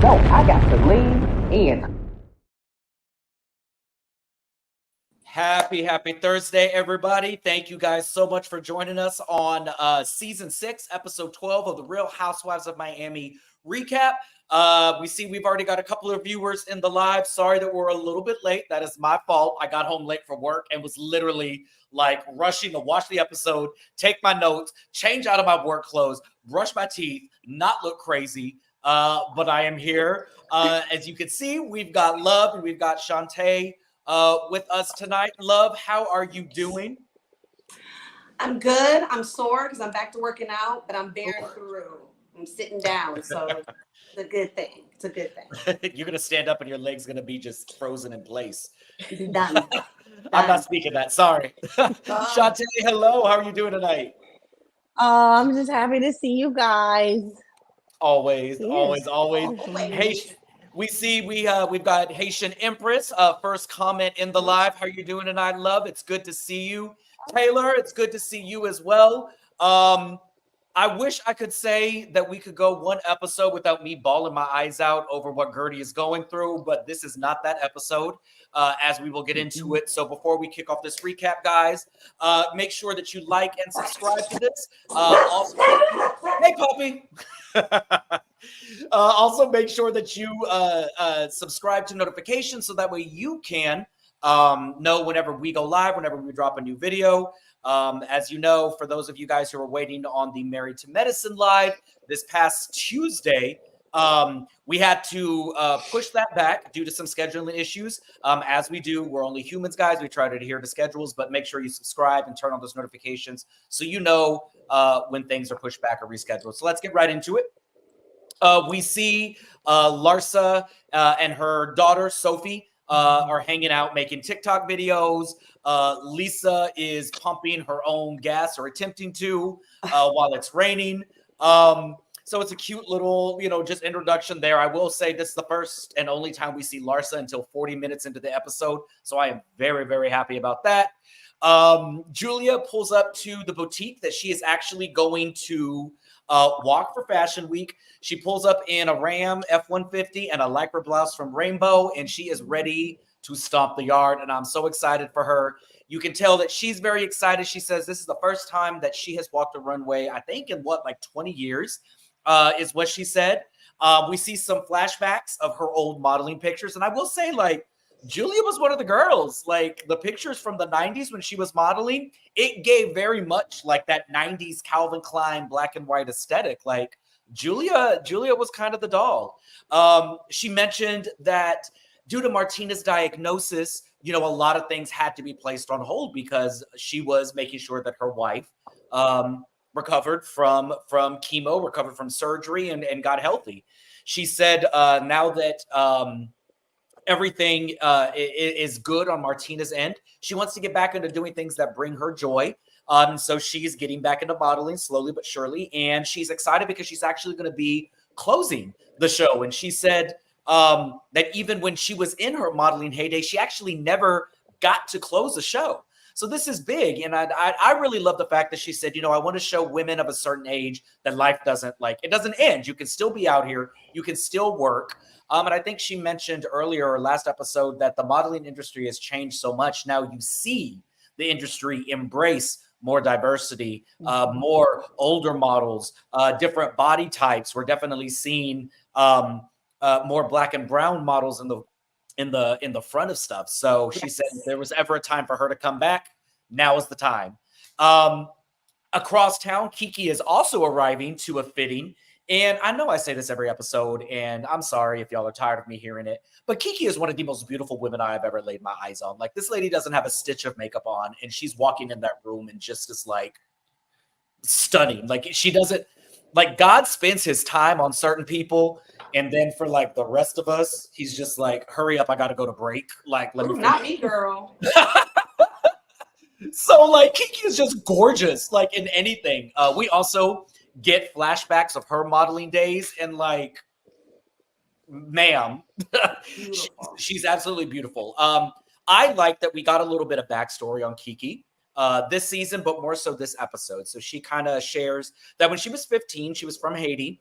No, I got to lean in. Happy Thursday, everybody. Thank you guys so much for joining us on season 6, episode 12 of the Real Housewives of Miami recap. We see we've already got a couple of viewers in the live. Sorry that we're a little bit late. That is my fault. I got home late from work and was literally like rushing to watch the episode, take my notes, change out of my work clothes, brush my teeth, not look crazy. But I am here. As you can see, we've got Love and we've got Shantae with us tonight. Love, how are you doing? I'm good. I'm sore because I'm back to working out, but I'm bearing through. I'm sitting down, so it's a good thing. It's a good thing. You're gonna stand up and your leg's gonna be just frozen in place. Done. I'm not speaking that. Sorry. Shantae, hello. How are you doing tonight? I'm just happy to see you guys. Always. Always. Hey, we've got Haitian Empress. First comment in the live. How are you doing tonight, Love? It's good to see you. Taylor, it's good to see you as well. I wish I could say that we could go one episode without me bawling my eyes out over what Gertie is going through, but this is not that episode, as we will get into it. So before we kick off this recap, guys, make sure that you like and subscribe to this. Also, hey, puppy. Also, make sure that you subscribe to notifications so that way you can know whenever we go live, whenever we drop a new video. As you know, for those of you guys who are waiting on the Married to Medicine live this past Tuesday, we had to push that back due to some scheduling issues. As we do, we're only humans, guys. We try to adhere to schedules, but make sure you subscribe and turn on those notifications so you know when things are pushed back or rescheduled. So let's get right into it. We see Larsa and her daughter, Sophie, are hanging out making TikTok videos. Lisa is pumping her own gas or attempting to while it's raining. So it's a cute little, just introduction there. I will say this is the first and only time we see Larsa until 40 minutes into the episode. So I am very, very happy about that. Julia pulls up to the boutique that she is actually going to walk for Fashion Week. She pulls up in a Ram F-150 and a lycra blouse from Rainbow, and she is ready to stomp the yard, and I'm so excited for her. You can tell that she's very excited. She says this is the first time that she has walked a runway, I think in 20 years, is what she said. We see some flashbacks of her old modeling pictures, and I will say, Julia was one of the girls. The pictures from the 90s when she was modeling, it gave very much like that 90s Calvin Klein black and white aesthetic. Julia was kind of the doll. She mentioned that due to Martina's diagnosis, a lot of things had to be placed on hold because she was making sure that her wife recovered from chemo, recovered from surgery, and got healthy. She said now that everything is good on Martina's end, she wants to get back into doing things that bring her joy. So she's getting back into modeling slowly but surely. And she's excited because she's actually going to be closing the show. And she said that even when she was in her modeling heyday, she actually never got to close the show. So this is big. And I really love the fact that she said, I want to show women of a certain age that life doesn't it doesn't end. You can still be out here. You can still work. And I think she mentioned earlier or last episode that the modeling industry has changed so much. Now you see the industry embrace more diversity, more older models, different body types. We're definitely seeing more black and brown models in the front of stuff. So she said if there was ever a time for her to come back, now is the time. Across town, Kiki is also arriving to a fitting. And I know I say this every episode, and I'm sorry if y'all are tired of me hearing it, but Kiki is one of the most beautiful women I have ever laid my eyes on. This lady doesn't have a stitch of makeup on, and she's walking in that room and just is stunning. She doesn't, God spends his time on certain people, and then for the rest of us, he's just hurry up, I gotta go to break. Let me finish. Not me, girl. So Kiki is just gorgeous, in anything. We also get flashbacks of her modeling days, and ma'am, she's absolutely beautiful. I like that we got a little bit of backstory on Kiki this season, but more so this episode. So she kind of shares that when she was 15, she was from Haiti.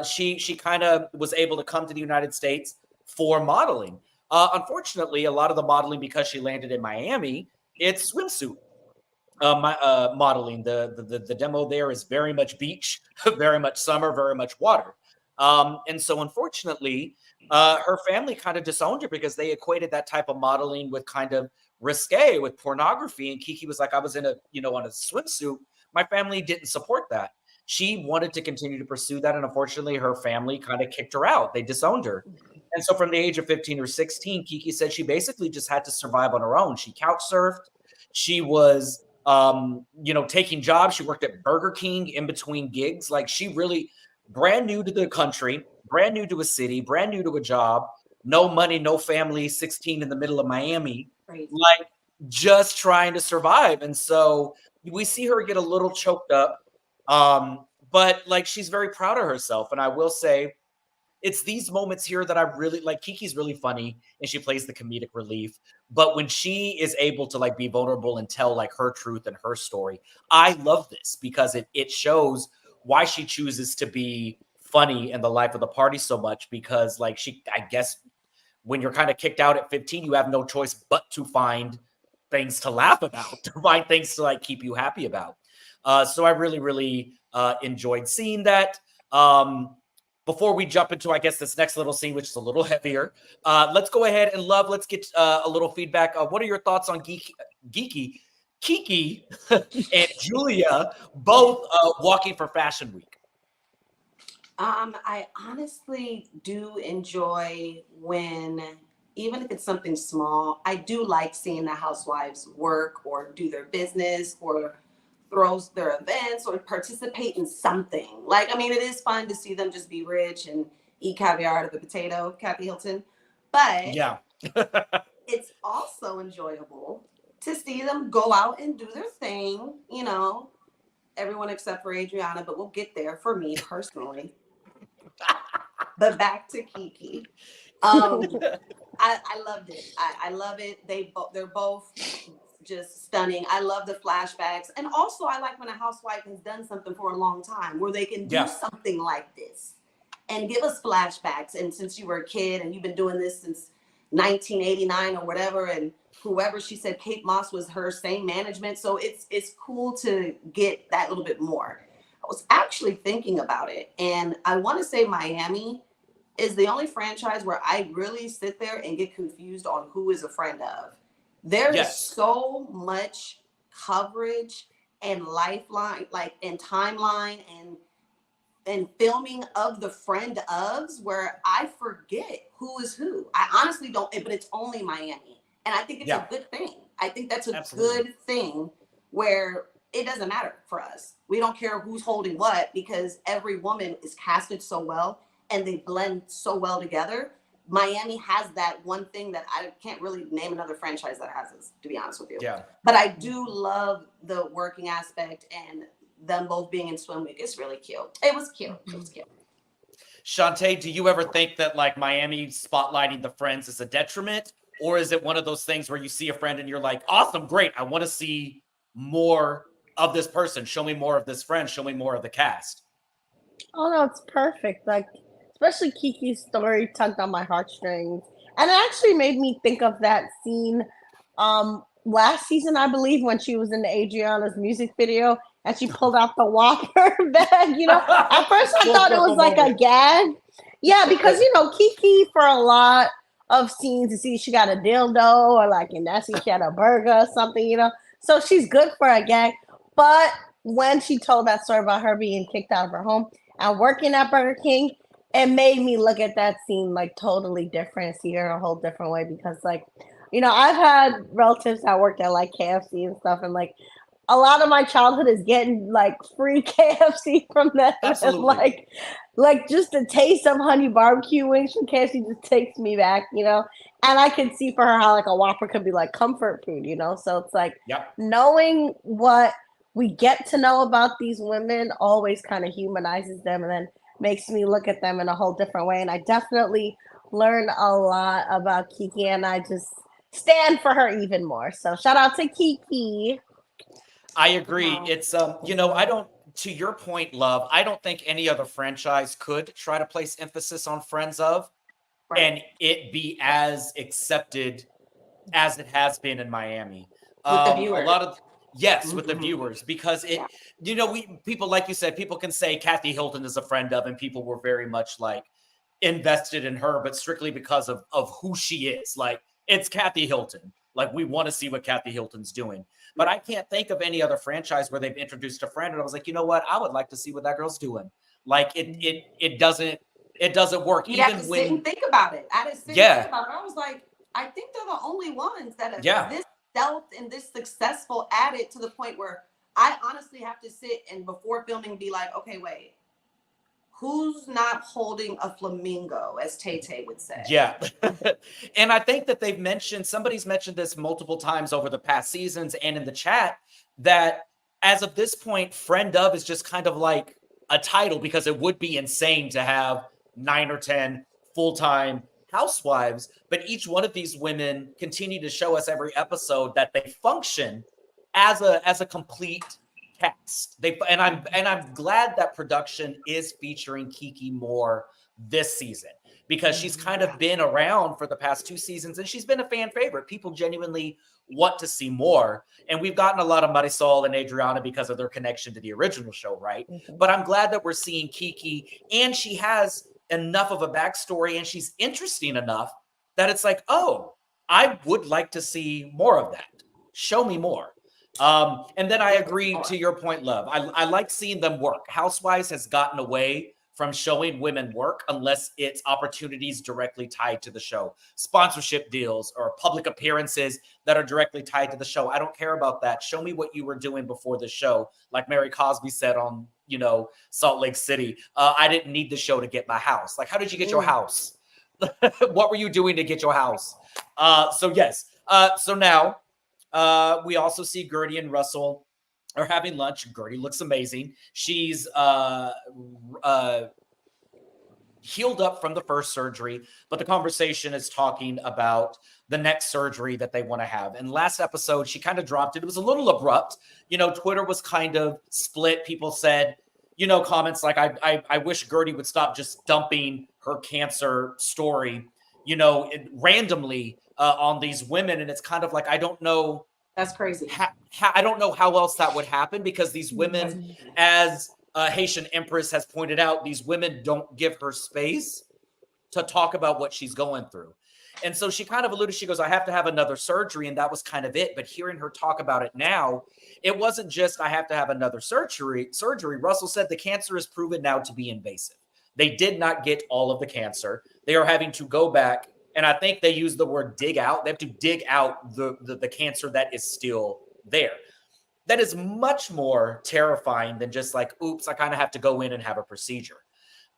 she kind of was able to come to the United States for modeling. Unfortunately, a lot of the modeling, because she landed in Miami, it's swimsuit modeling. The demo there is very much beach, very much summer, very much water. And so unfortunately, her family kind of disowned her because they equated that type of modeling with kind of risque, with pornography. And Kiki was like, I was in a, on a swimsuit. My family didn't support that. She wanted to continue to pursue that. And unfortunately, her family kind of kicked her out. They disowned her. And so from the age of 15 or 16, Kiki said she basically just had to survive on her own. She couch surfed. She was, taking jobs. She worked at Burger King in between gigs. Like, she really, brand new to the country, brand new to a city, brand new to a job, no money, no family, 16 in the middle of Miami, like just trying to survive. And so we see her get a little choked up. But like, she's very proud of herself. And I will say, it's these moments here that I really like. Kiki's really funny and she plays the comedic relief. But when she is able to like be vulnerable and tell like her truth and her story, I love this because it shows why she chooses to be funny in the life of the party so much. Because like I guess when you're kind of kicked out at 15, you have no choice but to find things to laugh about, to find things to like keep you happy about. So I really, really enjoyed seeing that. Before we jump into, I guess, this next little scene, which is a little heavier, let's go ahead and let's get a little feedback. What are your thoughts on Kiki and Julia both walking for Fashion Week? I honestly do enjoy when, even if it's something small, I do like seeing the housewives work or do their business or throws their events or participate in something. Like, I mean, it is fun to see them just be rich and eat caviar out of a potato, Kathy Hilton. But yeah, it's also enjoyable to see them go out and do their thing, everyone except for Adriana, but we'll get there for me personally. But back to Kiki. I loved it. I love it. They're both just stunning. I love the flashbacks. And also I like when a housewife has done something for a long time where they can do something like this and give us flashbacks. And since you were a kid and you've been doing this since 1989 or whatever, and whoever, she said Kate Moss was her same management. So it's cool to get that little bit more. I was actually thinking about it, and I want to say Miami is the only franchise where I really sit there and get confused on who is a friend of. There is so much coverage and lifeline, like, and timeline and filming of the friend ofs where I forget who is who. I honestly don't, but it's only Miami. And I think it's a good thing. I think that's a good thing where it doesn't matter for us. We don't care who's holding what because every woman is casted so well and they blend so well together. Miami has that one thing that I can't really name another franchise that has this, to be honest with you. Yeah. But I do love the working aspect and them both being in swim week. It's really cute. It was cute. It was cute. Shantae, do you ever think that like Miami spotlighting the friends is a detriment? Or is it one of those things where you see a friend and you're like, awesome, great. I want to see more of this person. Show me more of this friend. Show me more of the cast. Oh no, it's perfect. Like, especially Kiki's story tugged on my heartstrings. And it actually made me think of that scene last season, I believe, when she was in the Adriana's music video and she pulled out the Whopper bag. At first I thought it was like a gag. Yeah, because, Kiki, for a lot of scenes, you see she got a dildo or like in that scene she had a burger or something, So she's good for a gag. But when she told that story about her being kicked out of her home and working at Burger King, it made me look at that scene like totally different, see her a whole different way because like, I've had relatives that worked at like KFC and stuff, and like a lot of my childhood is getting like free KFC from them. Absolutely. Like just the taste of honey barbecue wings from KFC just takes me back, and I can see for her how like a Whopper could be like comfort food, so it's like knowing what we get to know about these women always kind of humanizes them and then makes me look at them in a whole different way. And I definitely learned a lot about Kiki, and I just stand for her even more. So shout out to Kiki. I agree. It's I don't to your point, Love, I don't think any other franchise could try to place emphasis on Friends of and it be as accepted as it has been in Miami. With the A viewers. lot of with the viewers, because people, like you said, people can say Kathy Hilton is a friend of, and people were very much like invested in her, but strictly because of who she is. Like, it's Kathy Hilton. Like, we want to see what Kathy Hilton's doing. But I can't think of any other franchise where they've introduced a friend and I was like, you know what? I would like to see what that girl's doing. Like, it doesn't work. You'd have to sit and think about it. I just think about it. I was like, I think they're the only ones that have this stealth and this successful at it, to the point where I honestly have to sit and before filming be like, okay, wait, who's not holding a flamingo, as Tay would say? Yeah. And I think that somebody's mentioned this multiple times over the past seasons and in the chat, that as of this point, friend of is just kind of like a title, because it would be insane to have 9 or 10 full-time housewives, but each one of these women continue to show us every episode that they function as a complete cast. I'm glad that production is featuring Kiki more this season, because she's kind of been around for the past 2 seasons and she's been a fan favorite. People genuinely want to see more, and we've gotten a lot of Marisol and Adriana because of their connection to the original show, right? But I'm glad that we're seeing Kiki, and she has enough of a backstory and she's interesting enough that it's like, oh, I would like to see more of that. Show me more. And then I agree to your point, Love. I like seeing them work. Housewives has gotten away from showing women work unless it's opportunities directly tied to the show, sponsorship deals or public appearances that are directly tied to the show. I don't care about that. Show me what you were doing before the show. Like Mary Cosby said on, Salt Lake City, I didn't need the show to get my house. Like, how did you get your house? What were you doing to get your house? So yes. So now we also see Gertie and Russell are having lunch. Gertie looks amazing. She's healed up from the first surgery, but the conversation is talking about the next surgery that they want to have. And last episode, she kind of dropped it. It was a little abrupt. Twitter was kind of split. People said, comments like, I wish Gertie would stop just dumping her cancer story, randomly on these women. And it's kind of like, I don't know. That's crazy. I don't know how else that would happen, because these women, as Haitian Empress has pointed out, these women don't give her space to talk about what she's going through. And so she kind of alluded, she goes, I have to have another surgery. And that was kind of it. But hearing her talk about it now, it wasn't just, I have to have another surgery. Russell said the cancer is proven now to be invasive. They did not get all of the cancer. They are having to go back. And I think they use the word dig out. They have to dig out the cancer that is still there. That is much more terrifying than just like, oops, I kind of have to go in and have a procedure.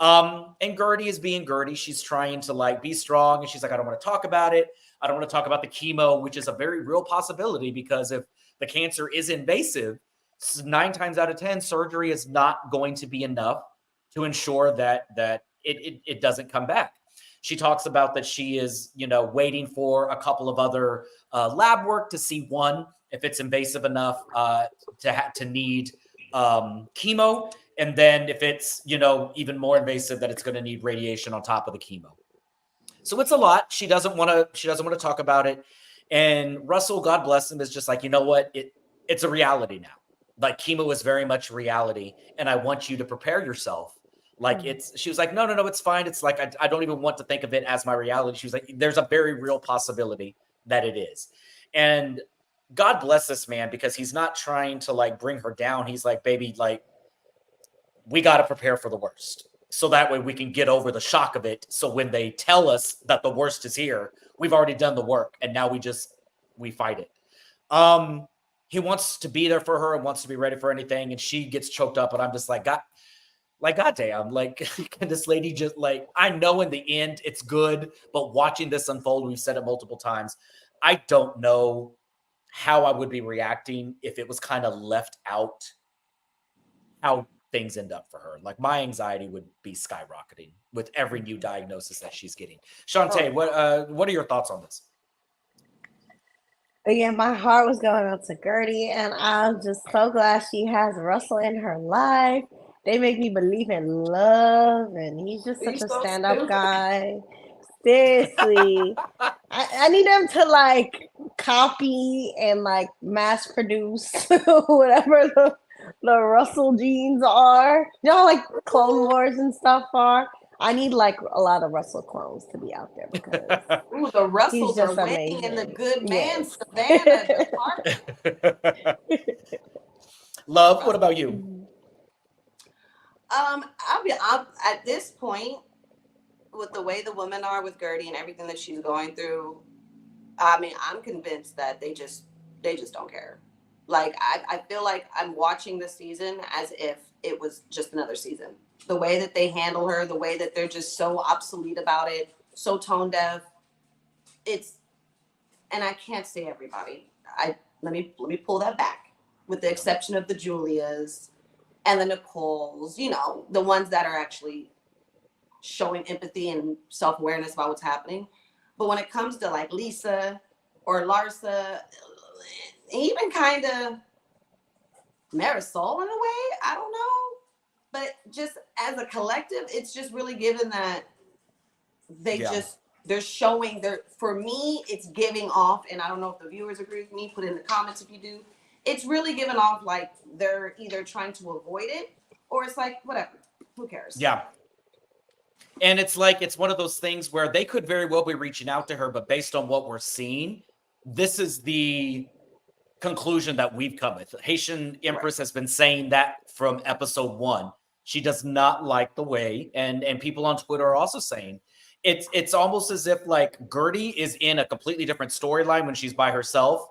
And Gertie is being Gertie. She's trying to like be strong. And she's like, I don't want to talk about it. I don't want to talk about the chemo, which is a very real possibility, because if the cancer is invasive, 9 times out of 10, surgery is not going to be enough to ensure that it doesn't come back. She talks about that she is, waiting for a couple of other lab work to see, one, if it's invasive enough to need chemo, and then if it's, even more invasive, that it's going to need radiation on top of the chemo. So it's a lot. She doesn't want to talk about it. And Russell, God bless him, is just like, you know what? It's a reality now. Like, chemo is very much reality, and I want you to prepare yourself. Like, she was like, no, it's fine. It's like, I don't even want to think of it as my reality. She was like, there's a very real possibility that it is. And God bless this man, because he's not trying to like bring her down. He's like, baby, like, we got to prepare for the worst, so that way we can get over the shock of it. So when they tell us that the worst is here, we've already done the work, and now we fight it. He wants to be there for her and wants to be ready for anything. And she gets choked up, and I'm just like, goddamn, like, can this lady just like, I know in the end it's good, but watching this unfold, we've said it multiple times, I don't know how I would be reacting if it was kind of left out how things end up for her. Like, my anxiety would be skyrocketing with every new diagnosis that she's getting. Shantae, what are your thoughts on this? Again, my heart was going out to Gertie, and I'm just so glad she has Russell in her life. They make me believe in love, and he's just such He's a so stand-up stupid. guy. Seriously. I need them to like copy and like mass produce whatever the Russell genes are. You know, how, like Clone Wars and stuff are. I need like a lot of Russell clones to be out there because Ooh, the he's Russells are just winning in the amazing. good man Yes. Savannah department. Love, what about you? I'm at this point with the way the women are with Gertie and everything that she's going through. I mean, I'm convinced that they just don't care. Like I feel like I'm watching this season as if it was just another season. The way that they handle her, the way that they're just so obsolete about it, so tone deaf. It's and I can't say everybody. Let me pull that back. With the exception of the Julias and the Nicoles, the ones that are actually showing empathy and self-awareness about what's happening. But when it comes to like Lisa or Larsa, even kind of Marisol in a way, I don't know. But just as a collective, it's just really given that they're showing for me, it's giving off, and I don't know if the viewers agree with me, put in the comments if you do. It's really giving off like they're either trying to avoid it or it's like, whatever, who cares? Yeah. And it's like, it's one of those things where they could very well be reaching out to her, but based on what we're seeing, this is the conclusion that we've come with. Haitian Empress has been saying that from episode 1. She does not like the way, and people on Twitter are also saying it's almost as if like Gertie is in a completely different storyline when she's by herself,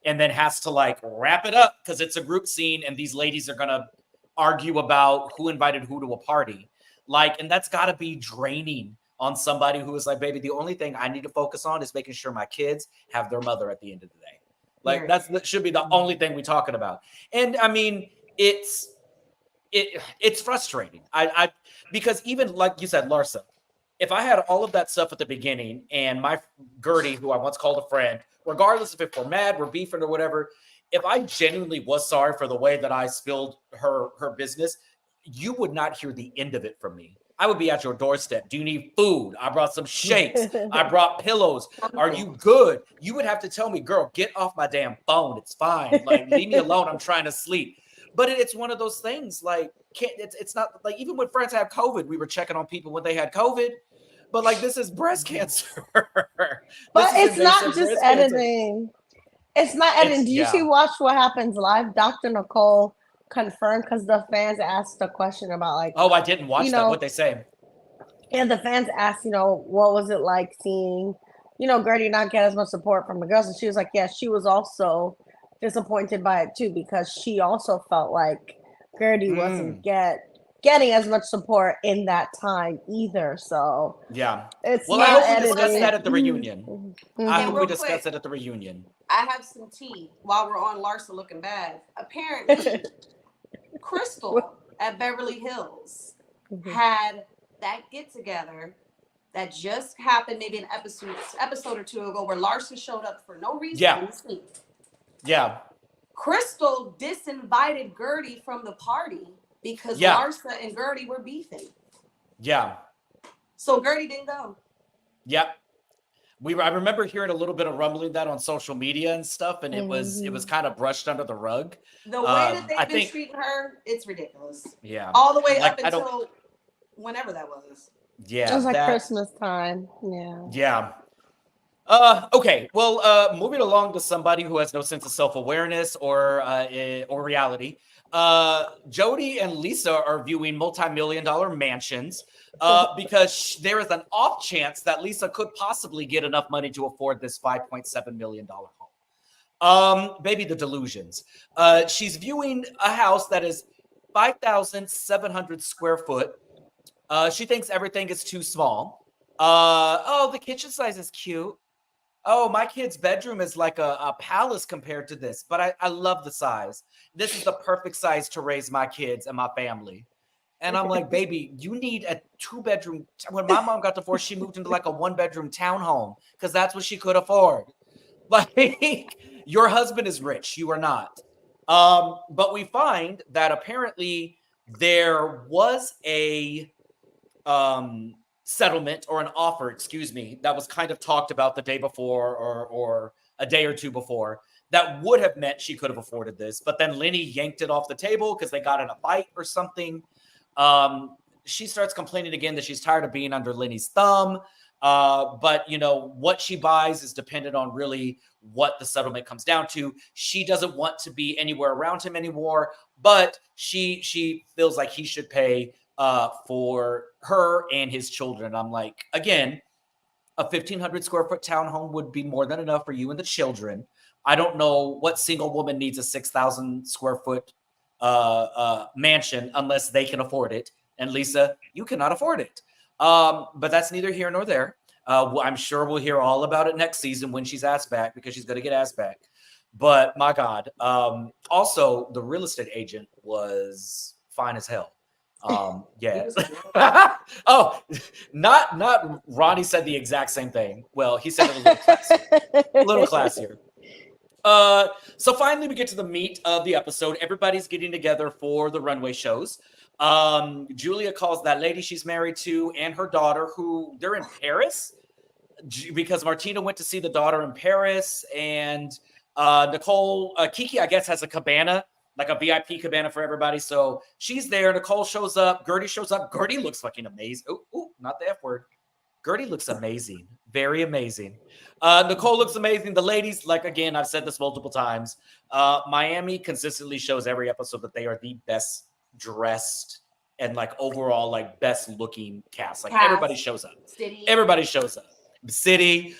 and then has to like wrap it up because it's a group scene, and these ladies are gonna argue about who invited who to a party. Like, and that's got to be draining on somebody who is like, baby, the only thing I need to focus on is making sure my kids have their mother at the end of the day. Like that should be the only thing we're talking about. And I mean, it's frustrating. I because even like you said, Larsa, if I had all of that stuff at the beginning and my Gertie, who I once called a friend, regardless if we're mad, we're beefing or whatever, if I genuinely was sorry for the way that I spilled her business, you would not hear the end of it from me. I would be at your doorstep. Do you need food? I brought some shakes. I brought pillows. Are you good? You would have to tell me, girl, get off my damn phone. It's fine. Like, leave me alone. I'm trying to sleep. But it's one of those things. Like, it's not like even when friends had COVID, we were checking on people when they had COVID. But like, this is breast cancer. But it's not just editing. It's not editing. Did you watch What Happens Live? Dr. Nicole confirmed because the fans asked a question about like, oh, I didn't watch that. What they say? Yeah, the fans asked, what was it like seeing, Gertie not get as much support from the girls, and she was like, yeah, she was also disappointed by it too because she also felt like Gertie wasn't getting as much support in that time either. So yeah, it's well, not I hope editing. we discuss that at the reunion. I hope we discuss it at the reunion. I have some tea while we're on Larsa looking bad. Apparently, Crystal at Beverly Hills had that get together that just happened maybe an episode or two ago where Larsa showed up for no reason in the scene. Yeah. Crystal disinvited Gertie from the party because Larsa and Gertie were beefing. Yeah. So Gertie didn't go. Yep. I remember hearing a little bit of rumbling that on social media and stuff, and it was kind of brushed under the rug. The way that they've been treating her, it's ridiculous. Yeah. All the way up until whenever that was. Yeah. It was like Christmas time. Yeah. Yeah. Okay. Well, moving along to somebody who has no sense of self-awareness or reality. Jody and Lisa are viewing multi-million-dollar mansions because there is an off chance that Lisa could possibly get enough money to afford this $5.7 million home. Baby, the delusions. She's viewing a house that is 5,700 square foot. She thinks everything is too small. The kitchen size is cute. Oh, my kid's bedroom is like a palace compared to this, but I love the size. This is the perfect size to raise my kids and my family. And I'm like, baby, you need a 2-bedroom. When my mom got divorced, she moved into like a 1-bedroom townhome because that's what she could afford. Like, your husband is rich. You are not. But we find that apparently there was a settlement or an offer, excuse me, that was kind of talked about the day before or a day or two before that would have meant she could have afforded this. But then Lenny yanked it off the table because they got in a fight or something. She starts complaining again that she's tired of being under Lenny's thumb. But, you know, what she buys is dependent on really what the settlement comes down to. She doesn't want to be anywhere around him anymore, but she feels like he should pay for her and his children. I'm like, again, a 1,500 square foot townhome would be more than enough for you and the children. I don't know what single woman needs a 6,000 square foot mansion unless they can afford it. And Lisa, you cannot afford it. But that's neither here nor there. I'm sure we'll hear all about it next season when she's asked back, because she's going to get asked back. But my God. Also, the real estate agent was fine as hell. Yeah. Oh, not Ronnie said the exact same thing. Well, he said it a little classier. A little classier. So finally we get to the meat of the episode. Everybody's getting together for the runway shows. Julia calls that lady she's married to and her daughter, who they're in Paris because Martina went to see the daughter in Paris, and Nicole, Kiki, I guess, has a cabana, like a VIP cabana for everybody. So she's there. Nicole shows up. Gertie shows up. Gertie looks fucking amazing. Ooh, not the F word. Gertie looks amazing. Very amazing. Nicole looks amazing. The ladies, like, again, I've said this multiple times. Miami consistently shows every episode that they are the best dressed and, like, overall, like, best looking cast. Like, everybody shows up. City. Everybody shows up. City.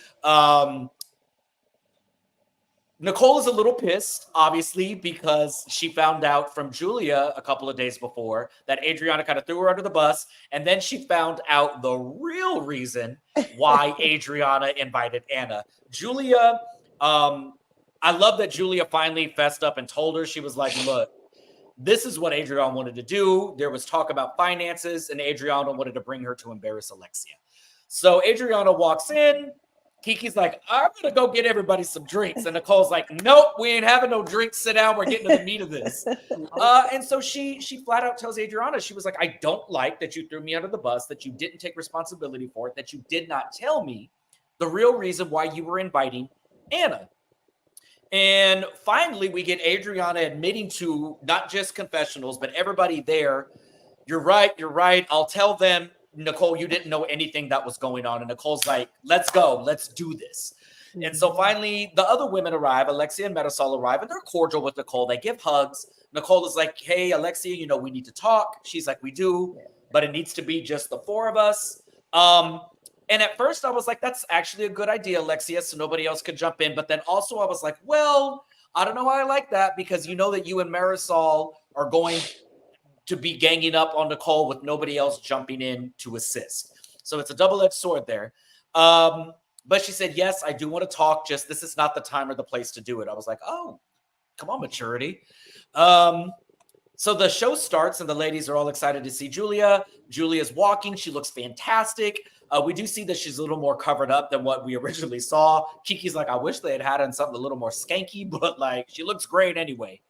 Nicole is a little pissed, obviously, because she found out from Julia a couple of days before that Adriana kind of threw her under the bus. And then she found out the real reason why Adriana invited Anna. Julia, I love that Julia finally fessed up and told her. She was like, look, this is what Adriana wanted to do. There was talk about finances, and Adriana wanted to bring her to embarrass Alexia. So Adriana walks in. Kiki's like, I'm going to go get everybody some drinks. And Nicole's like, nope, we ain't having no drinks. Sit down. We're getting to the meat of this. And so she flat out tells Adriana, she was like, I don't like that you threw me under the bus, that you didn't take responsibility for it, that you did not tell me the real reason why you were inviting Anna. And finally, we get Adriana admitting to not just confessionals, but everybody there, you're right. I'll tell them, Nicole, you didn't know anything that was going on. And Nicole's like, let's go. Let's do this. Mm-hmm. And so finally, the other women arrive. Alexia and Marisol arrive, and they're cordial with Nicole. They give hugs. Nicole is like, hey, Alexia, you know, we need to talk. She's like, we do, but it needs to be just the four of us. And at first I was like, that's actually a good idea, Alexia, so nobody else could jump in. But then also I was like, well, I don't know why I like that, because you know that you and Marisol are going to be ganging up on Nicole with nobody else jumping in to assist. So it's a double-edged sword there. But she said, yes, I do want to talk. Just this is not the time or the place to do it. I was like, oh, come on, maturity. So the show starts and the ladies are all excited to see Julia. Julia's walking. She looks fantastic. We do see that she's a little more covered up than what we originally saw. Kiki's like, I wish they had on something a little more skanky, but like she looks great anyway.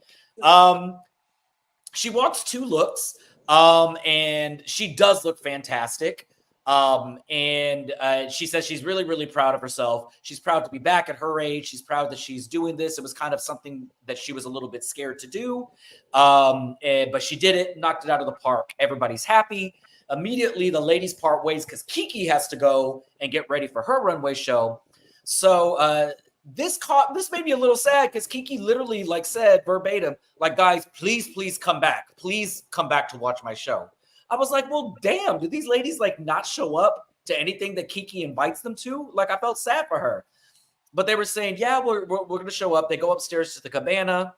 She walks two looks, and she does look fantastic. And she says she's really, really proud of herself. She's proud to be back at her age. She's proud that she's doing this. It was kind of something that she was a little bit scared to do. But she did it, knocked it out of the park. Everybody's happy. Immediately, the ladies part ways because Kiki has to go and get ready for her runway show. So, this made me a little sad because Kiki literally like said verbatim, like, guys, please come back. Please come back to watch my show. I was like, well, damn, do these ladies like not show up to anything that Kiki invites them to? Like, I felt sad for her. But they were saying, yeah, we're going to show up. They go upstairs to the cabana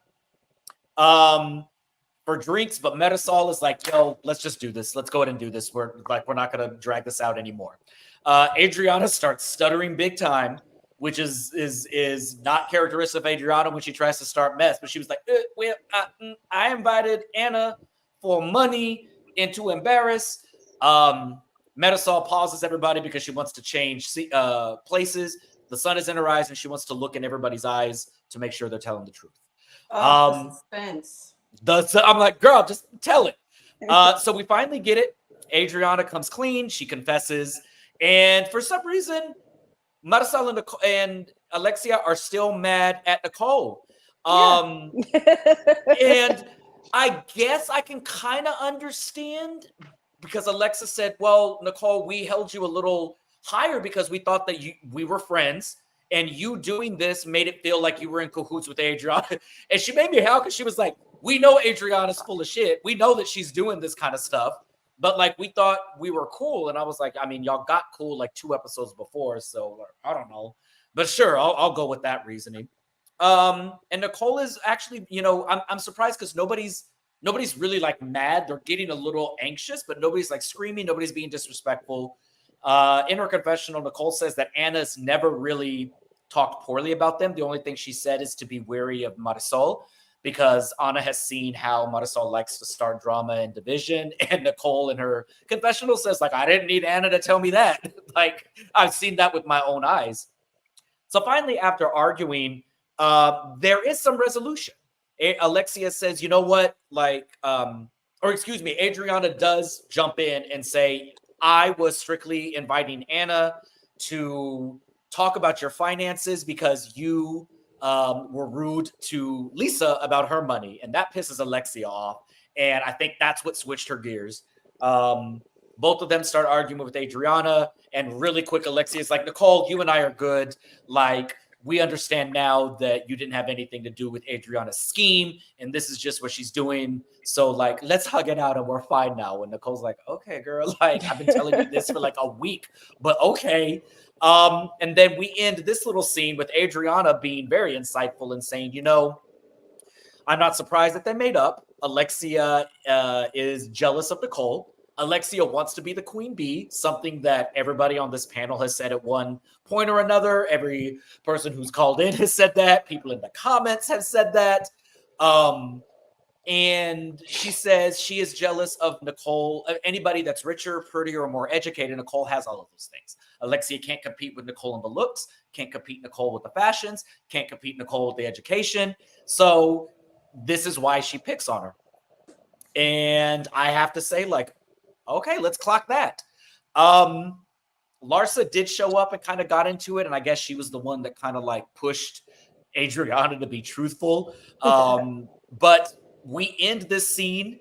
for drinks. But Marisol is like, yo, let's just do this. Let's go ahead and do this. We're not going to drag this out anymore. Adriana starts stuttering big time, which is not characteristic of Adriana when she tries to start mess. But she was like, well, I invited Anna for money and to embarrass. Marisol pauses everybody because she wants to change places. The sun is in her eyes, and she wants to look in everybody's eyes to make sure they're telling the truth. Oh, the suspense. I'm like, girl, just tell it. So we finally get it. Adriana comes clean. She confesses. And for some reason, Marisol and Alexia are still mad at Nicole. And I guess I can kind of understand, because Alexa said, well, Nicole, we held you a little higher because we thought that we were friends, and you doing this made it feel like you were in cahoots with Adriana. And she made me howl because she was like, we know Adriana's full of shit. We know that she's doing this kind of stuff, but like, we thought we were cool. And I was like, I mean, y'all got cool like 2 episodes before, so I don't know. But sure, I'll go with that reasoning. And Nicole is actually, I'm surprised because nobody's really like mad. They're getting a little anxious, but nobody's like screaming. Nobody's being disrespectful. In her confessional, Nicole says that Anna's never really talked poorly about them. The only thing she said is to be wary of Marisol, because Anna has seen how Marisol likes to start drama and division. And Nicole in her confessional says, like, I didn't need Anna to tell me that. Like, I've seen that with my own eyes. So finally, after arguing, there is some resolution. Alexia says, you know what? Adriana does jump in and say, I was strictly inviting Anna to talk about your finances because you were rude to Lisa about her money. And that pisses Alexia off. And I think that's what switched her gears. Both of them start arguing with Adriana. And really quick, Alexia is like, Nicole, you and I are good. Like, we understand now that you didn't have anything to do with Adriana's scheme, and this is just what she's doing. So, like, let's hug it out and we're fine now. And Nicole's like, okay, girl, like, I've been telling you this for like a week, but okay. And then we end this little scene with Adriana being very insightful and saying, I'm not surprised that they made up. Alexia is jealous of Nicole. Alexia wants to be the queen bee, something that everybody on this panel has said at one point or another. Every person who's called in has said that. People in the comments have said that. And she says she is jealous of Nicole. Anybody that's richer, prettier, or more educated, Nicole has all of those things. Alexia can't compete with Nicole in the looks, can't compete Nicole with the fashions, can't compete Nicole with the education. So this is why she picks on her. And I have to say, like, okay, let's clock that. Larsa did show up and kind of got into it, and I guess she was the one that kind of like pushed Adriana to be truthful. But we end this scene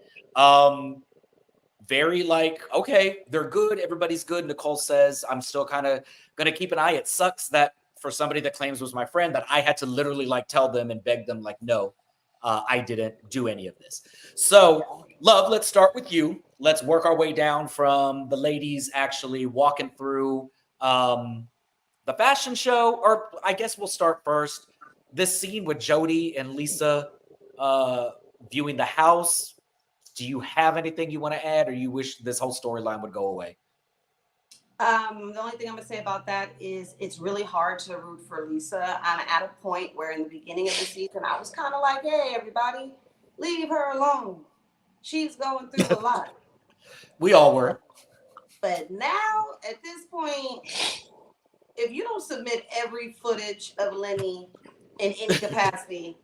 very like, okay, they're good. Everybody's good. Nicole says, I'm still kind of going to keep an eye. It sucks that for somebody that claims was my friend that I had to literally like tell them and beg them like, no, I didn't do any of this. So, Love, let's start with you. Let's work our way down from the ladies actually walking through the fashion show. Or I guess we'll start first. This scene with Jody and Lisa viewing the house. Do you have anything you want to add, or you wish this whole storyline would go away? The only thing I'm gonna say about that is it's really hard to root for Lisa. I'm at a point where in the beginning of the season I was kind of like, hey, everybody, leave her alone. She's going through a lot. We all were. But now, at this point, if you don't submit every footage of Lenny in any capacity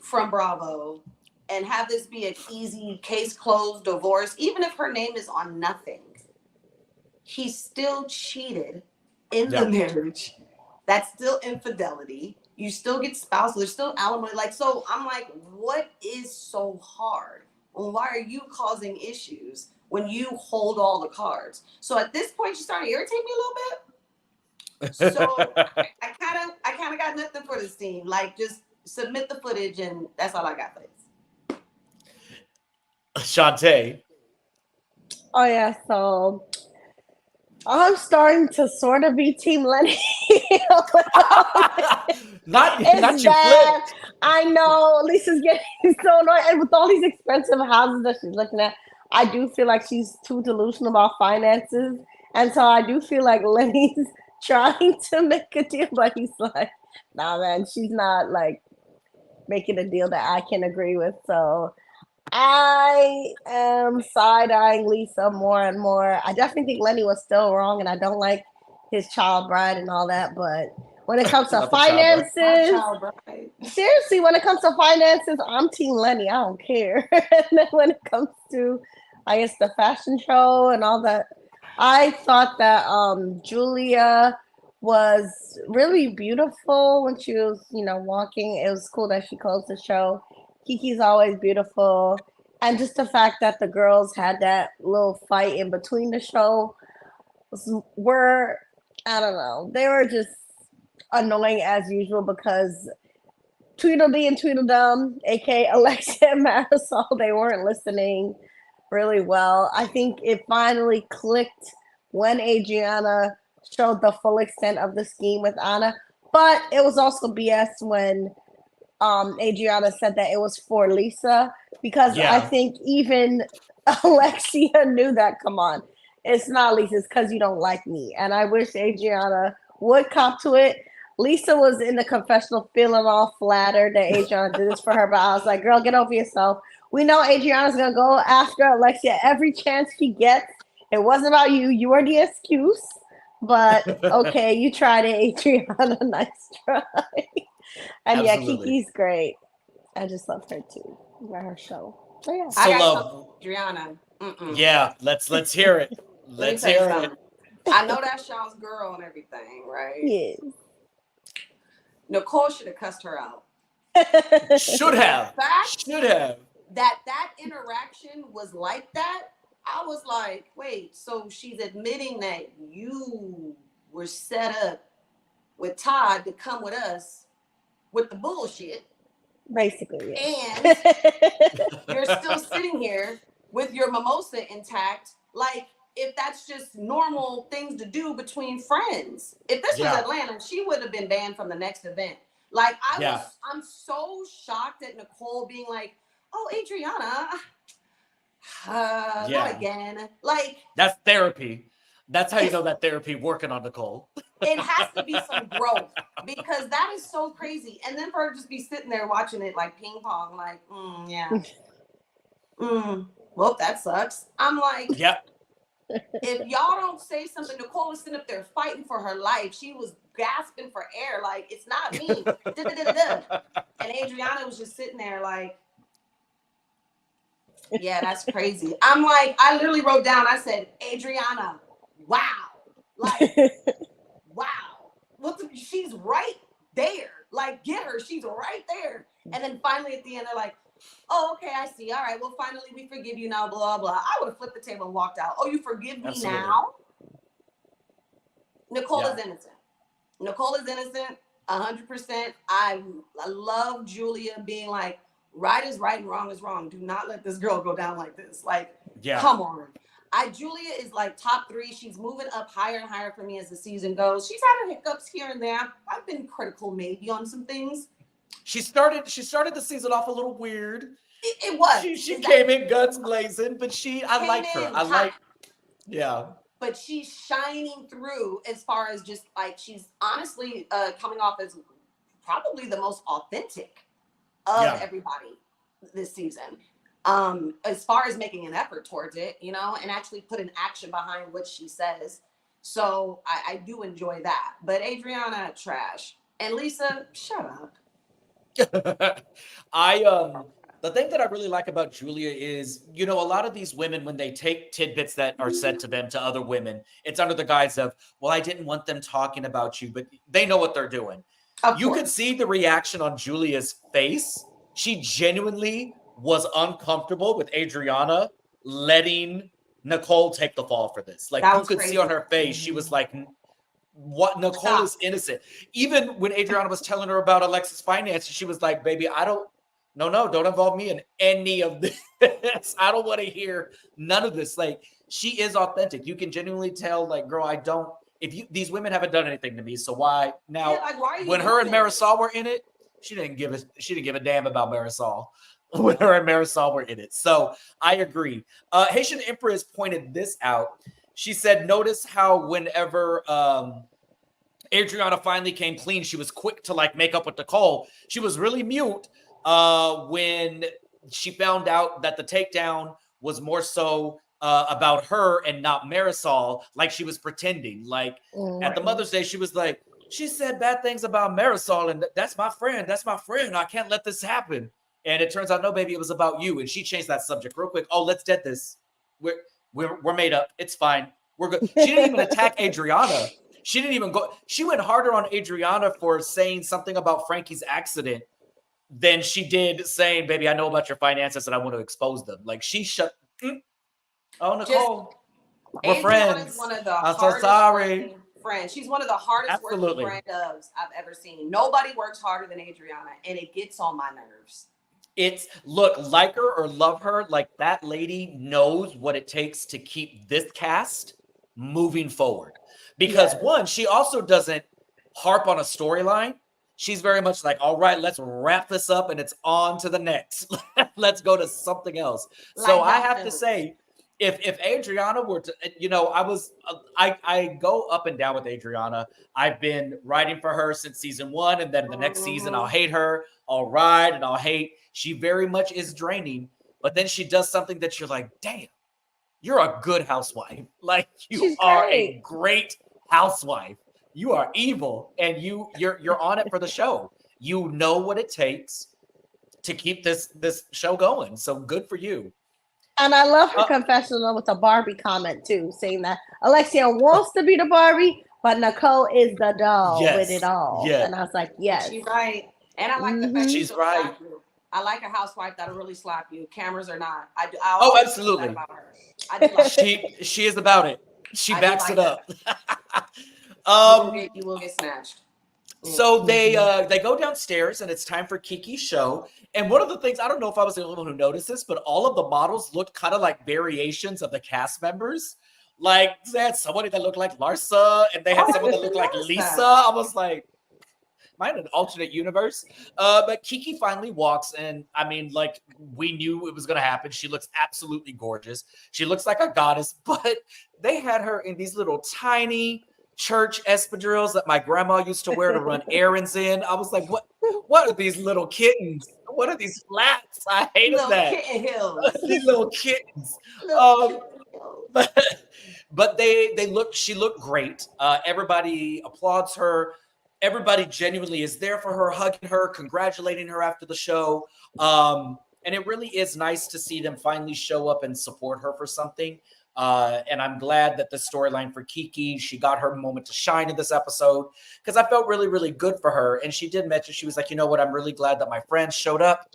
from Bravo and have this be an easy case closed divorce, even if her name is on nothing, he still cheated in the marriage. That's still infidelity. You still get spousal. There's still alimony. Like, so I'm like, what is so hard? Well, why are you causing issues when you hold all the cards? So at this point, you're starting to irritate me a little bit. So I kind of got nothing for this team. Like, just submit the footage, and that's all I got for this. Shantae. Oh yeah, so I'm starting to sort of be Team Lenny. not you flipped. I know Lisa's getting so annoyed, and with all these expensive houses that she's looking at, I do feel like she's too delusional about finances, and so I do feel like Lenny's trying to make a deal, but he's like, nah, man, she's not like making a deal that I can agree with. So I am side-eyeing Lisa more and more. I definitely think Lenny was still wrong, and I don't like his child bride and all that, but When it comes to Not the child bride. finances, Child bride. seriously, when it comes to finances, I'm Team Lenny. I don't care. And then when it comes to, I guess, the fashion show and all that, I thought that Julia was really beautiful when she was, walking. It was cool that she closed the show. Kiki's always beautiful. And just the fact that the girls had that little fight in between the show were, I don't know, they were just annoying as usual because Tweedledee and Tweedledum, aka Alexia and Marisol, they weren't listening really well. I think it finally clicked when Adriana showed the full extent of the scheme with Anna, but it was also BS when Adriana said that it was for Lisa, because I think even Alexia knew that, come on, it's not Lisa, it's because you don't like me. And I wish Adriana would cop to it. Lisa was in the confessional feeling all flattered that Adriana did this for her, but I was like, girl, get over yourself. We know Adriana's going to go after Alexia every chance she gets. It wasn't about you. You were the excuse. But, okay, you tried it, Adriana. Nice try. And Absolutely. yeah, Kiki's great. I just love her too. Love her show. So yeah. I got something, Adriana. Yeah, let's hear it. Let's hear it. I know that's y'all's girl and everything, right? Yes. Nicole should have cussed her out. Should have. That interaction was like that. I was like, wait, so she's admitting that you were set up with Todd to come with us with the bullshit. Basically, yeah. And you're still sitting here with your mimosa intact, like, if that's just normal things to do between friends. If this was Atlanta, she would have been banned from the next event. Like, I'm so shocked at Nicole being like, oh, Adriana, not again. Like, that's therapy. That's how you know that therapy working on Nicole. It has to be some growth, because that is so crazy. And then for her to just be sitting there watching it like ping pong, like, well, that sucks. I'm like, if y'all don't say something, Nicole was sitting up there fighting for her life. She was gasping for air, like, it's not me. And Adriana was just sitting there like, yeah, that's crazy. I'm like, I literally wrote down, I said, Adriana, wow. Like, wow. Look, she's right there. Like, get her. She's right there. And then finally at the end, they're like, oh, okay, I see. All right, well, finally, we forgive you now, blah, blah. I would have flipped the table and walked out. Oh, you forgive me now? Nicole is innocent. Nicole is innocent, 100%. I love Julia being like, right is right and wrong is wrong. Do not let this girl go down like this. Like, come on. Julia is like top 3. She's moving up higher and higher for me as the season goes. She's had her hiccups here and there. I've been critical maybe on some things. She started the season off a little weird. It was. She came in guns blazing, but I like her. But she's shining through as far as just like, she's honestly coming off as probably the most authentic of everybody this season. As far as making an effort towards it, and actually put an action behind what she says. So I do enjoy that. But Adriana, trash. And Lisa, shut up. The thing that I really like about Julia is, a lot of these women, when they take tidbits that are said to them to other women, it's under the guise of, well, I didn't want them talking about you, but they know what they're doing. You could see the reaction on Julia's face. She genuinely was uncomfortable with Adriana letting Nicole take the fall for this. Like, you could see on her face, she was like, what? Nicole is innocent. Even when Adriana was telling her about Alexa's finances, she was like, baby, don't involve me in any of this. I don't want to hear none of this. Like, she is authentic. You can genuinely tell, like, girl, these women haven't done anything to me, so why? Now, when her and Marisol were in it, she didn't give a damn about Marisol. When her and Marisol were in it. So I agree. Haitian Empress pointed this out. She said, notice how whenever Adriana finally came clean, she was quick to like make up with Nicole. She was really mute when she found out that the takedown was more so about her and not Marisol, like she was pretending. Like at the Mother's Day, she was like, she said bad things about Marisol, and that's my friend. That's my friend. I can't let this happen. And it turns out, no, baby, it was about you. And she changed that subject real quick. Oh, let's dead this. We're made up. It's fine. We're good. She didn't even attack Adriana. She didn't even go. She went harder on Adriana for saying something about Frankie's accident than she did saying, baby, I know about your finances and I want to expose them. Like she shut. Oh, Nicole. We're friends. Is one of the I'm so hardest sorry. Friends. She's one of the hardest working friend ofs I've ever seen. Nobody works harder than Adriana, and it gets on my nerves. It's look, like her or love her, like that lady knows what it takes to keep this cast moving forward. Because one, she also doesn't harp on a storyline. She's very much like, all right, let's wrap this up and it's on to the next. Let's go to something else. So I have to say, if Adriana were to, I go up and down with Adriana. I've been writing for her since season 1, and then the next season I'll hate her, I'll ride, and I'll hate. She very much is draining, but then she does something that you're like, damn, you're a good housewife. Like you are a great housewife. You are evil, and you're on it for the show. You know what it takes to keep this show going. So good for you. And I love her confessional with the Barbie comment too, saying that Alexia wants to be the Barbie, but Nicole is the doll with it all. Yeah. And I was like, yes. She's right. And I like the fact she's right. I like a housewife that'll really slap you. Cameras or not. I absolutely. About her. I do like she is about it. She backs it up. You will get snatched. So they go downstairs and it's time for Kiki's show. And one of the things, I don't know if I was the only one who noticed this, but all of the models looked kind of like variations of the cast members. Like they had somebody that looked like Larsa, and they had someone that looked like Lisa. I was like, am I in an alternate universe? But Kiki finally walks, and I mean, like we knew it was going to happen. She looks absolutely gorgeous. She looks like a goddess, but they had her in these little tiny church espadrilles that my grandma used to wear to run errands in. I was like, what are these little kittens? What are these flats? I hated little that. Kitten hills. These little kittens. But she looked great. Everybody applauds her. Everybody genuinely is there for her, hugging her, congratulating her after the show. And it really is nice to see them finally show up and support her for something. And I'm glad that the storyline for Kiki, she got her moment to shine in this episode, because I felt really, really good for her. And she did mention, she was like, you know what, I'm really glad that my friends showed up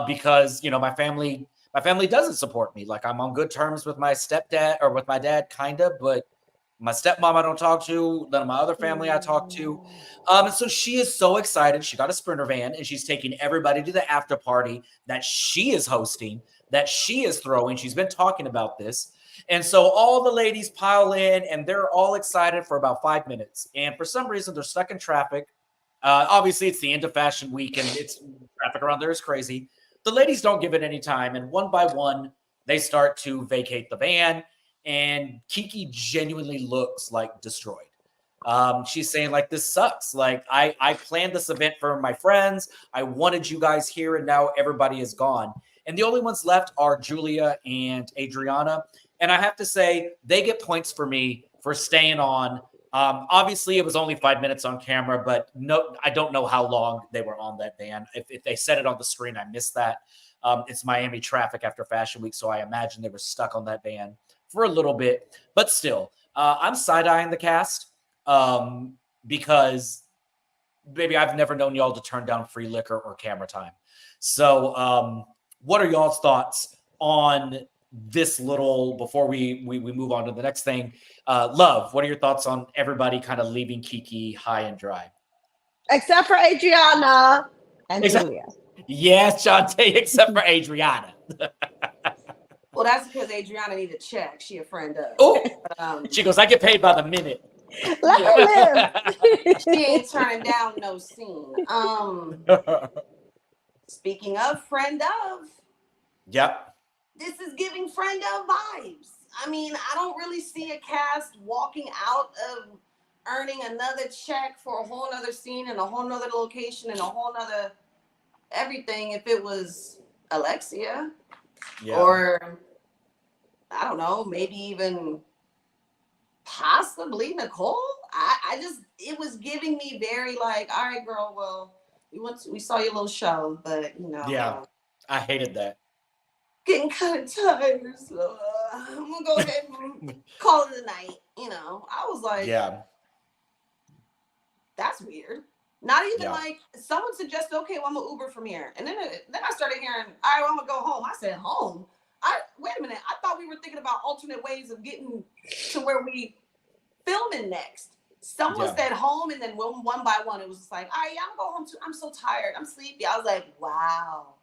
because, you know, my family doesn't support me. Like I'm on good terms with my stepdad or with my dad, kind of, but my stepmom I don't talk to, none of my other family I talk to. And so she is so excited. She got a Sprinter van and she's taking everybody to the after party that she is hosting, that she is throwing. She's been talking about this. And so all the ladies pile in and they're all excited for about 5 minutes. And for some reason, they're stuck in traffic. Obviously, it's the end of fashion week and it's traffic around there is crazy. The ladies don't give it any time. And one by one, they start to vacate the van. And Kiki genuinely looks like destroyed. She's saying like, this sucks. Like I planned this event for my friends. I wanted you guys here and now everybody is gone. And the only ones left are Julia and Adriana. And I have to say they get points for me for staying on. Obviously it was only 5 minutes on camera, but no, I don't know how long they were on that van. If they said it on the screen, I missed that. It's Miami traffic after Fashion Week. So I imagine they were stuck on that van for a little bit, but still, I'm side-eyeing the cast because, baby, I've never known y'all to turn down free liquor or camera time. So what are y'all's thoughts on this little, before we move on to the next thing? Love, what are your thoughts on everybody kind of leaving Kiki high and dry? Except for Adriana and Julia. Yes, Shantae, except for Adriana. Well, that's because Adriana need a check. She a friend of. Oh, she goes, I get paid by the minute. Let her live. She ain't turning down no scene. Speaking of friend of. Yep. This is giving friend of vibes. I mean, I don't really see a cast walking out of earning another check for a whole nother scene and a whole nother location and a whole nother everything if it was Alexia. Yeah. Or I don't know, maybe even possibly Nicole. I just, it was giving me very like, all right, girl, well, we saw your little show, but Yeah, I hated that. getting kind of tired, so I'm gonna go ahead and call it a night. I was like, Yeah. that's weird. Not even Yeah. like someone suggested, okay, well, I'm gonna Uber from here, and then I started hearing, all right, well, I'm gonna go home. I said, home? Wait a minute. I thought we were thinking about alternate ways of getting to where we filming next. Someone said home, and then one by one, it was just like, all right, yeah, I'm gonna go home too. I'm so tired. I'm sleepy. I was like, wow.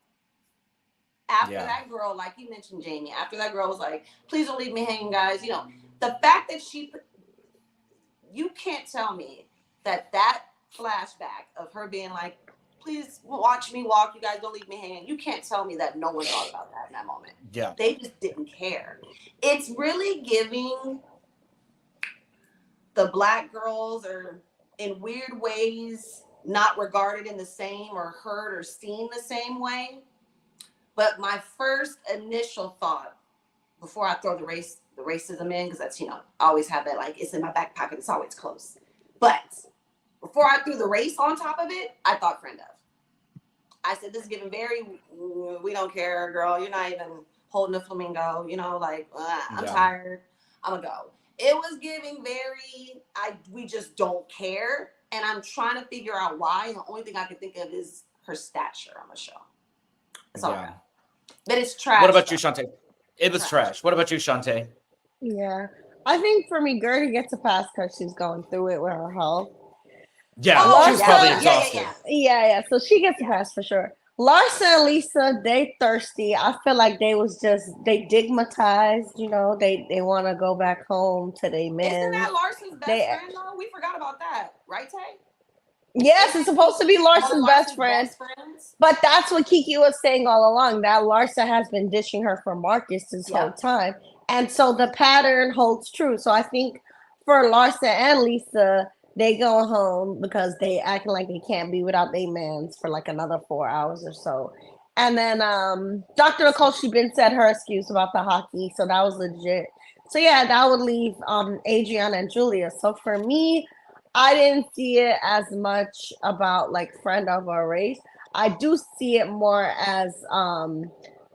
After that girl, like you mentioned, Jamie, after that girl was like, please don't leave me hanging, guys. The fact that you can't tell me that flashback of her being like, please watch me walk, you guys don't leave me hanging. You can't tell me that no one thought about that in that moment. Yeah. They just didn't care. It's really giving the Black girls are in weird ways not regarded in the same or heard or seen the same way. But my first initial thought before I throw the racism in, because that's, I always have that, like, it's in my back pocket, it's always close. But before I threw the race on top of it, I thought friend of. I said, this is giving very, we don't care, girl. You're not even holding a flamingo, I'm tired. I'm gonna go. It was giving very, we just don't care. And I'm trying to figure out why. And the only thing I can think of is her stature on the show. That's all I got. But it's trash. What about you, Shantae? It was trash. What about you, Shantae? Yeah. I think for me, Gertie gets a pass because she's going through it with her health. Yeah, she was probably exhausted. Yeah. So she gets a pass for sure. Larsa and Lisa, they thirsty. I feel like they digmatized, they want to go back home to their men. Isn't that Larsa's best friend though? We forgot about that, right, Tay? Yes, it's supposed to be Larsa's best friend. But that's what Kiki was saying all along, that Larsa has been dishing her for Marcus this whole time. And so the pattern holds true. So I think for Larsa and Lisa, they go home because they acting like they can't be without their mans for like another 4 hours or so. And then Dr. Nicole, she been said her excuse about the hockey, so that was legit. So yeah, that would leave Adriana and Julia. So for me, I didn't see it as much about like friend of a race. I do see it more as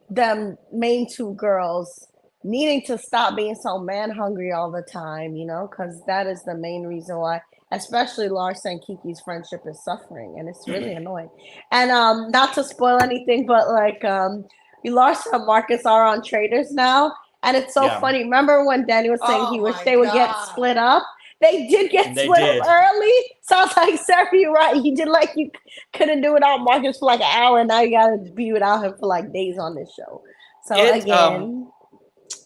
them main two girls needing to stop being so man hungry all the time, because that is the main reason why, especially Larsa and Kiki's friendship is suffering, and it's really annoying. And not to spoil anything, but like Larsa and Marcus are on Traders now, and it's so funny. Remember when Danny was saying he wished they would get split up? They did get split up early. So I was like, Sarah, you're right. You did like you couldn't do without Marcus for like an hour, and now you gotta be without him for like days on this show. So again,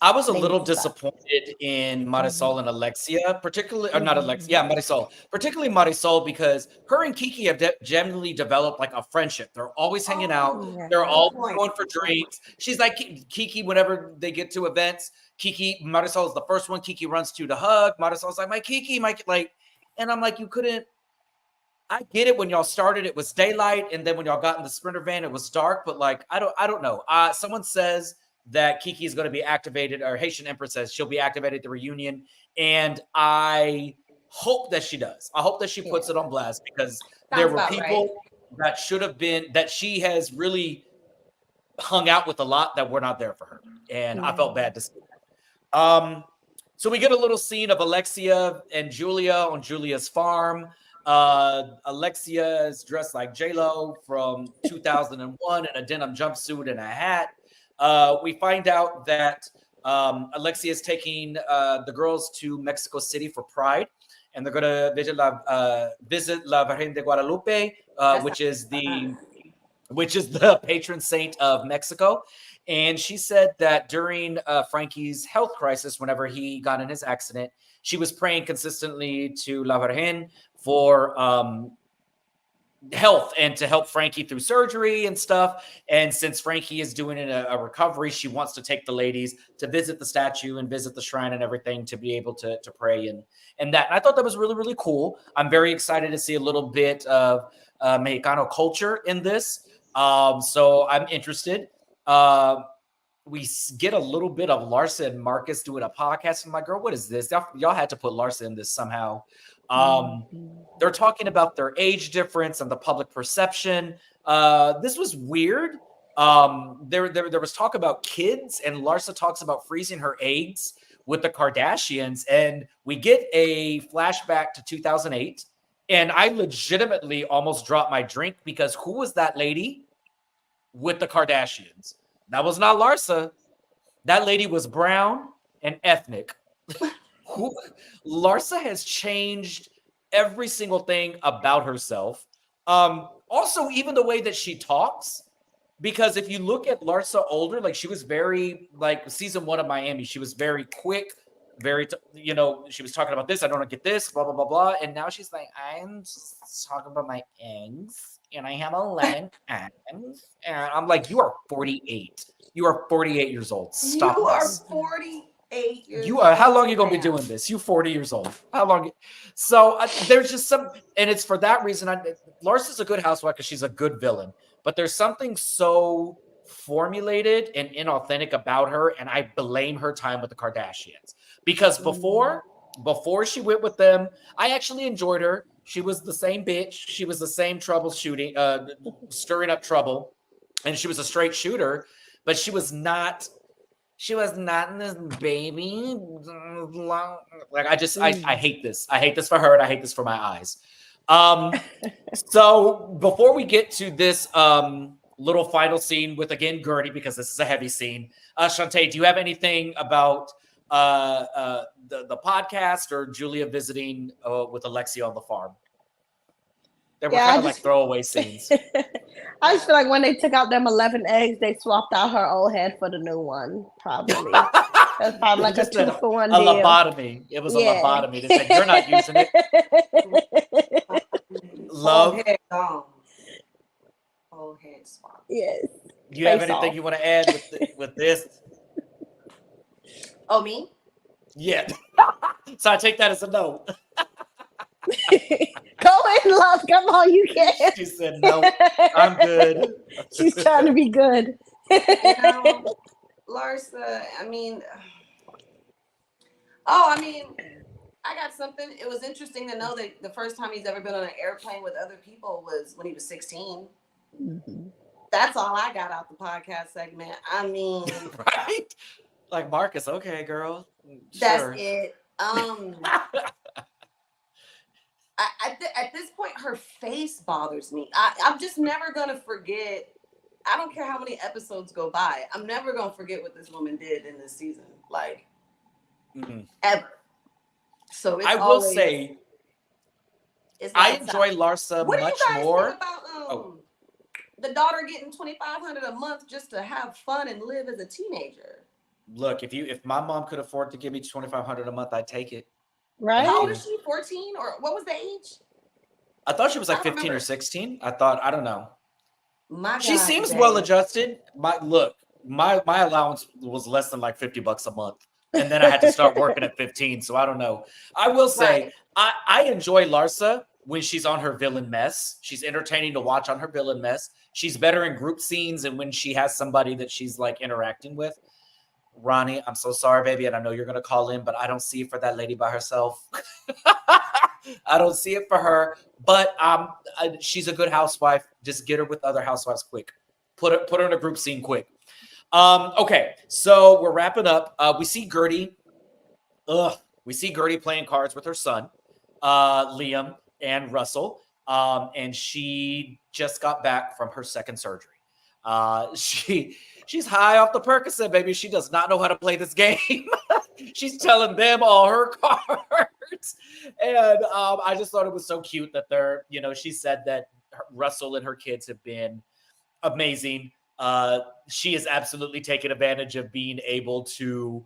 I was a little disappointed in Marisol and Alexia, particularly, or not Alexia, Marisol, particularly Marisol, because her and Kiki have generally developed like a friendship. They're always hanging out. They're all going for drinks. She's like Kiki whenever they get to events. Marisol is the first one Kiki runs to hug. Marisol's like, my Kiki, and I'm like, you couldn't. I get it when y'all started, it was daylight, and then when y'all got in the Sprinter van, it was dark. But like, I don't know. Someone says that Kiki is going to be activated, or Haitian Empress says she'll be activated at the reunion. And I hope that she does. I hope that she puts it on blast, because there were people that should have been, that she has really hung out with a lot that were not there for her. And I felt bad to see that. So we get a little scene of Alexia and Julia on Julia's farm. Alexia is dressed like J-Lo from 2001 in a denim jumpsuit and a hat. We find out that Alexia is taking the girls to Mexico City for Pride, and they're going to visit La Virgen de Guadalupe, which is the patron saint of Mexico. And she said that during Frankie's health crisis, whenever he got in his accident, she was praying consistently to La Virgen for health and to help Frankie through surgery and stuff. And since Frankie is doing a recovery, she wants to take the ladies to visit the statue and visit the shrine and everything to be able to pray and that. And I thought that was really, really cool. I'm very excited to see a little bit of Mexicano culture in this. So I'm interested. we get a little bit of Larsa and Marcus doing a podcast. I'm like, girl, what is this? Y'all had to put Larsa in this somehow. They're talking about their age difference and the public perception. This was weird. There was talk about kids, and Larsa talks about freezing her eggs with the Kardashians, and we get a flashback to 2008. And I legitimately almost dropped my drink because who was that lady with the Kardashians? That was not Larsa. That lady was brown and ethnic. Larsa has changed every single thing about herself. Also, even the way that she talks. Because if you look at Larsa older, like she was very, like season 1 of Miami, she was very quick, very, she was talking about this. I don't get this, blah, blah, blah, blah. And now she's like, I'm just talking about my eggs and I have 11 eggs. And I'm like, you are 48. You are 48 years old. Stop You this. are 48 years You are, how long are you going to be old doing this? You 40 years old. How long? So there's just some, and it's for that reason. Larsa's a good housewife because she's a good villain. But there's something so formulated and inauthentic about her, and I blame her time with the Kardashians. Because before she went with them, I actually enjoyed her. She was the same bitch. She was the same troubleshooting, stirring up trouble, and she was a straight shooter. But she was not in this baby. Like I hate this. I hate this for her, and I hate this for my eyes. So before we get to this little final scene with, again, Gertie, because this is a heavy scene, Shantae, do you have anything about the podcast or Julia visiting with Alexia on the farm? They were kind of like throwaway scenes. I just feel like when they took out them 11 eggs, they swapped out her old head for the new one, probably. That's probably like a 2-for-1 deal. A lobotomy. It was a lobotomy. They said, you're not using it. Love. Head gone. Whole head swap. Yes. Do you have anything you want to add with this? Oh, me? Yeah. So I take that as a no. Go in, love. Come on, you can. She said, no, I'm good. She's trying to be good. Larsa, I got something. It was interesting to know that the first time he's ever been on an airplane with other people was when he was 16. Mm-hmm. That's all I got out the podcast segment. Right? Like Marcus, okay, girl. That's sure. it. At this point, her face bothers me. I'm just never going to forget. I don't care how many episodes go by. I'm never going to forget what this woman did in this season. Like, ever. So it's will say, I enjoy Larsa what much do you guys more. Think about the daughter getting $2,500 a month just to have fun and live as a teenager? Look, if my mom could afford to give me $2,500 a month, I'd take it. Right? How old is she? 14 or what was the age? I thought she was like 15 or 16. I don't know. My she God, seems well adjusted. My allowance was less than like $50 a month. And then I had to start working at 15. So I don't know. I will say, I enjoy Larsa when she's on her villain mess. She's entertaining to watch on her villain mess. She's better in group scenes and when she has somebody that she's like interacting with. Ronnie, I'm so sorry, baby. And I know you're going to call in, but I don't see it for that lady by herself. I don't see it for her. But she's a good housewife. Just get her with other housewives quick. Put her in a group scene quick. Okay, so we're wrapping up. We see Gertie. We see Gertie playing cards with her son, Liam and Russell. And she just got back from her second surgery. She's high off the Percocet, baby. She does not know how to play this game. She's telling them all her cards. And I just thought it was so cute that she said that Russell and her kids have been amazing. She is absolutely taking advantage of being able to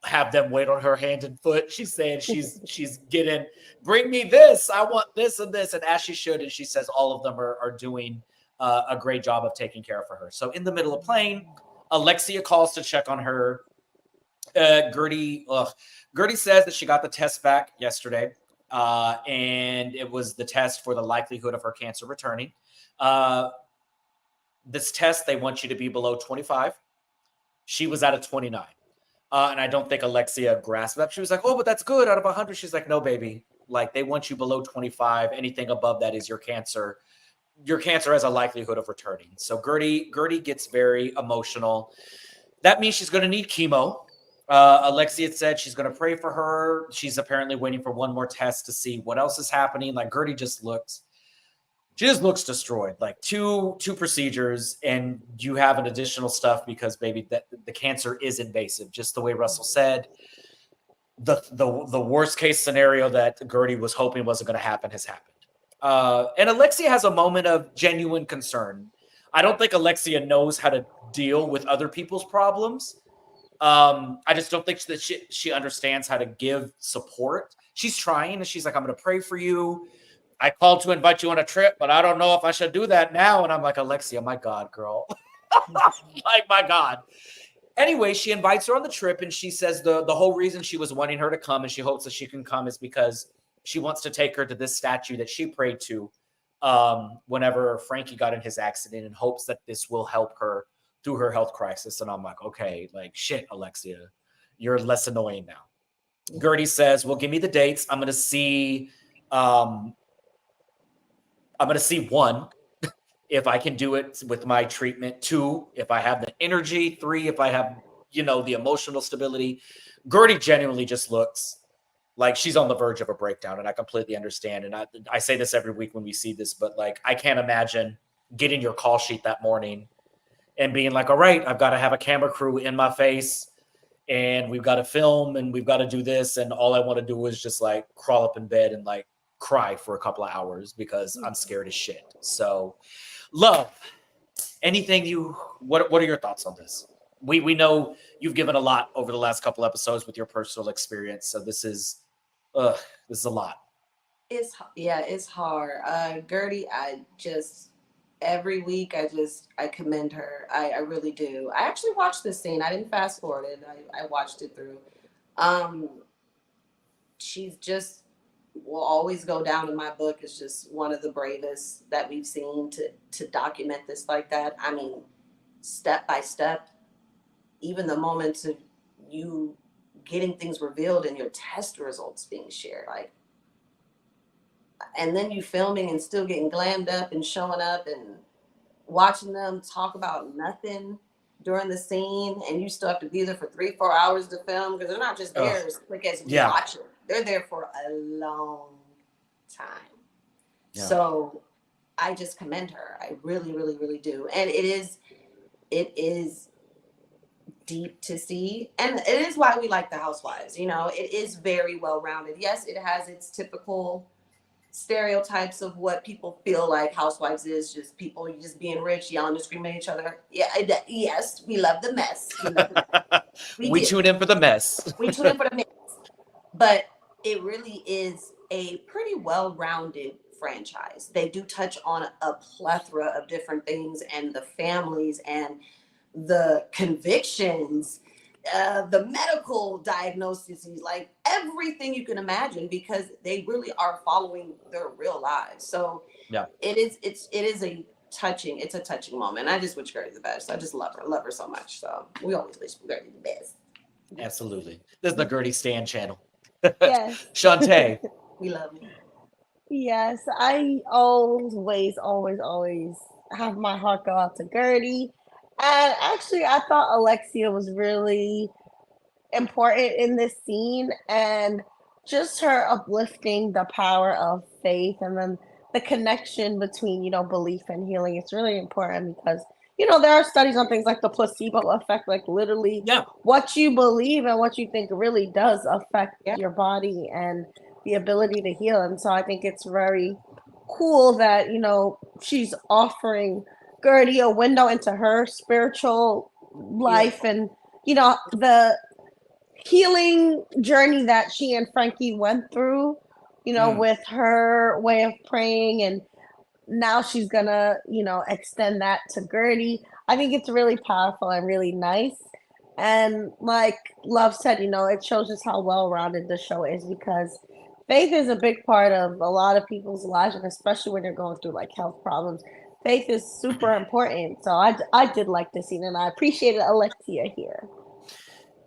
have them wait on her hand and foot. She's saying she's getting, bring me this. I want this and this. And as she should, and she says all of them are doing a great job of taking care of her. So in the middle of playing, Alexia calls to check on her. Gertie says that she got the test back yesterday. And it was the test for the likelihood of her cancer returning. This test, they want you to be below 25. She was at a 29. And I don't think Alexia grasped that. She was like, oh, but that's good. Out of 100. She's like, no, baby. Like, they want you below 25. Anything above that is your cancer. Your cancer has a likelihood of returning. So Gertie gets very emotional. That means she's going to need chemo. Alexia said she's going to pray for her. She's apparently waiting for one more test to see what else is happening. Like, Gertie just looks destroyed. Like two procedures, and you have an additional stuff because, baby, that the cancer is invasive. Just the way Russell said, the worst case scenario that Gertie was hoping wasn't going to happen has happened. And Alexia has a moment of genuine concern. I don't think Alexia knows how to deal with other people's problems. I just don't think that she understands how to give support. She's trying, and she's like, I'm going to pray for you. I called to invite you on a trip, but I don't know if I should do that now. And I'm like, Alexia, my God, girl. Like, my God. Anyway, she invites her on the trip, and she says the whole reason she was wanting her to come and she hopes that she can come is because she wants to take her to this statue that she prayed to whenever Frankie got in his accident, and hopes that this will help her through her health crisis. And I'm like, okay, like, shit, Alexia, you're less annoying now. Gertie says, well, give me the dates. I'm going to see 1, if I can do it with my treatment. 2, if I have the energy. 3, if I have, the emotional stability. Gertie genuinely just looks like she's on the verge of a breakdown, and I completely understand. And I say this every week when we see this, but like, I can't imagine getting your call sheet that morning and being like, all right, I've got to have a camera crew in my face, and we've got to film, and we've got to do this. And all I want to do is just like crawl up in bed and like cry for a couple of hours because I'm scared as shit. So, love, what are your thoughts on this? We know you've given a lot over the last couple episodes with your personal experience. So this is a lot. It's hard. Gertie, every week I commend her. I really do. I actually watched this scene. I didn't fast forward it. I watched it through. She's just will always go down in my book as just one of the bravest that we've seen to document this like that. I mean, step by step, even the moments of you getting things revealed and your test results being shared, like, and then you filming and still getting glammed up and showing up and watching them talk about nothing during the scene, and you still have to be there for 3-4 hours to film, because they're not just there as quick as you watch it. They're there for a long time. Yeah. So I just commend her. I really, really, really do. And it is deep to see. And it is why we like the Housewives. It is very well-rounded. Yes, it has its typical stereotypes of what people feel like Housewives is, just people just being rich, yelling and screaming at each other. Yes, we love the mess. We tune in for the mess. We tune in for the mess. But it really is a pretty well-rounded franchise. They do touch on a plethora of different things, and the families and the convictions, the medical diagnoses, like everything you can imagine, because they really are following their real lives. So yeah, it is a touching moment. I just wish Gertie the best. I just love her so much. So we always wish Gertie the best. Absolutely. This is the Gertie Stan channel. Yes. Shantae. We love you. Yes, I always have my heart go out to Gertie. And actually, I thought Alexia was really important in this scene, and just her uplifting the power of faith, and then the connection between, belief and healing. It's really important because, there are studies on things like the placebo effect, like literally what you believe and what you think really does affect your body and the ability to heal. And so I think it's very cool that, she's offering Gertie a window into her spiritual life and, the healing journey that she and Frankie went through, with her way of praying, and now she's gonna, extend that to Gertie. I think it's really powerful and really nice. And like Love said, it shows us how well-rounded the show is, because faith is a big part of a lot of people's lives, and especially when they're going through like health problems. Faith is super important. So I did like the scene, and I appreciated Alexia here.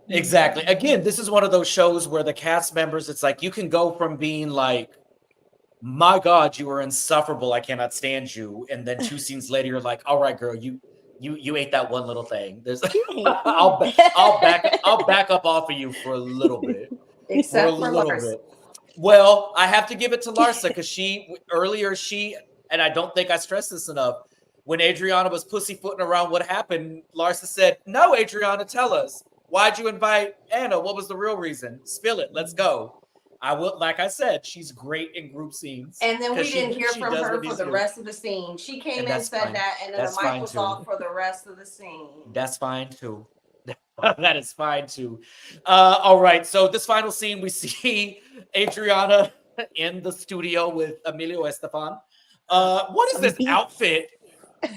Exactly. Again, this is one of those shows where the cast members, it's like you can go from being like, my God, you are insufferable, I cannot stand you, and then 2 scenes later, you're like, all right, girl, you ate that one little thing. There's I'll back up off of you for a little bit. Except for Larsa. Bit. Well, I have to give it to Larsa because earlier, and I don't think I stressed this enough, when Adriana was pussyfooting around what happened, Larsa said, no, Adriana, tell us. Why'd you invite Anna? What was the real reason? Spill it. Let's go. Like I said, she's great in group scenes. And then we didn't hear from her for the rest of the scene. She came and said fine. that, and then the mic was off for the rest of the scene. That's fine too. That is fine too. All right. So this final scene, we see Adriana in the studio with Emilio Estefan. What is this outfit?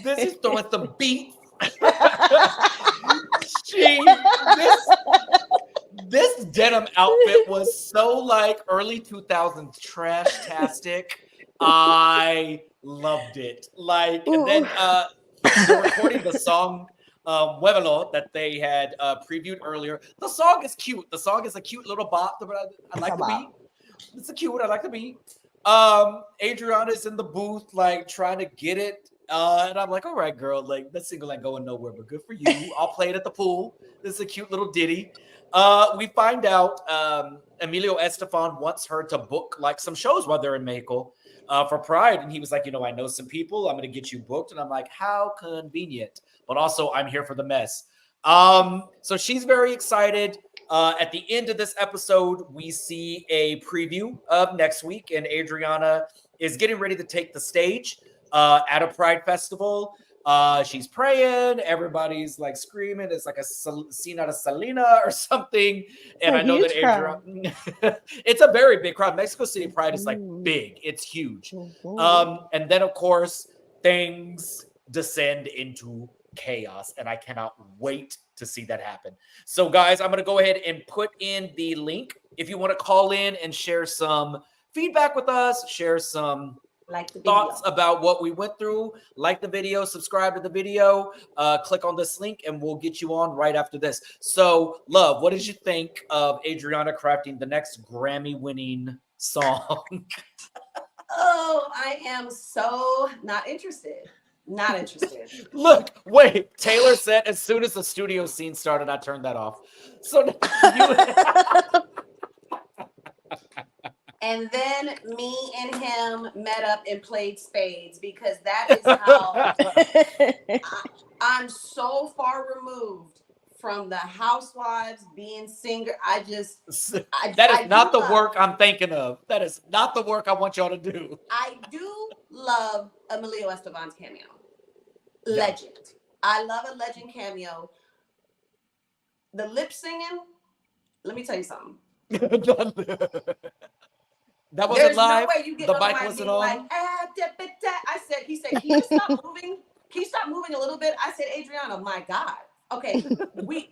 This is throwing some beats. This denim outfit was so like early 2000s trash-tastic. I loved it. Like, and then they're recording the song Muévelo that they had previewed earlier. The song is cute. The song is a cute little bop. I like the beat. It's a cute. I like the beat. Adriana's in the booth, like trying to get it. And I'm like, all right, girl, like that single ain't going nowhere, but good for you. I'll play it at the pool. This is a cute little ditty. We find out Emilio Estefan wants her to book like some shows while they're in Mexico for Pride. And he was like, I know some people. I'm going to get you booked. And I'm like, how convenient. But also, I'm here for the mess. So she's very excited. At the end of this episode, we see a preview of next week. And Adriana is getting ready to take the stage at a Pride festival. She's praying. Everybody's like screaming. It's like a scene out of Selena or something. And I know that Adriana, it's a very big crowd. Mexico City Pride is like big. It's huge. And then of course things descend into chaos, and I cannot wait to see that happen. So guys, I'm going to go ahead and put in the link if you want to call in and share some feedback with us, share some thoughts about what we went through. Like the video, subscribe to the video, click on this link, and we'll get you on right after this. So, Love, what did you think of Adriana crafting the next Grammy-winning song? Oh, I am so not interested. Not interested. Look, wait. Taylor said as soon as the studio scene started, I turned that off. So and then me and him met up and played spades, because that is how I'm so far removed from the Housewives being singer. That is not the work I'm thinking of. That is not the work I want y'all to do. I do love Emilio Estefan's cameo. Legend. I love a legend cameo. The lip singing, let me tell you something. That wasn't live. No way you get the mic wasn't on. Like, he said, can you stop moving? Can you stop moving a little bit? I said, Adriana, my God. Okay, we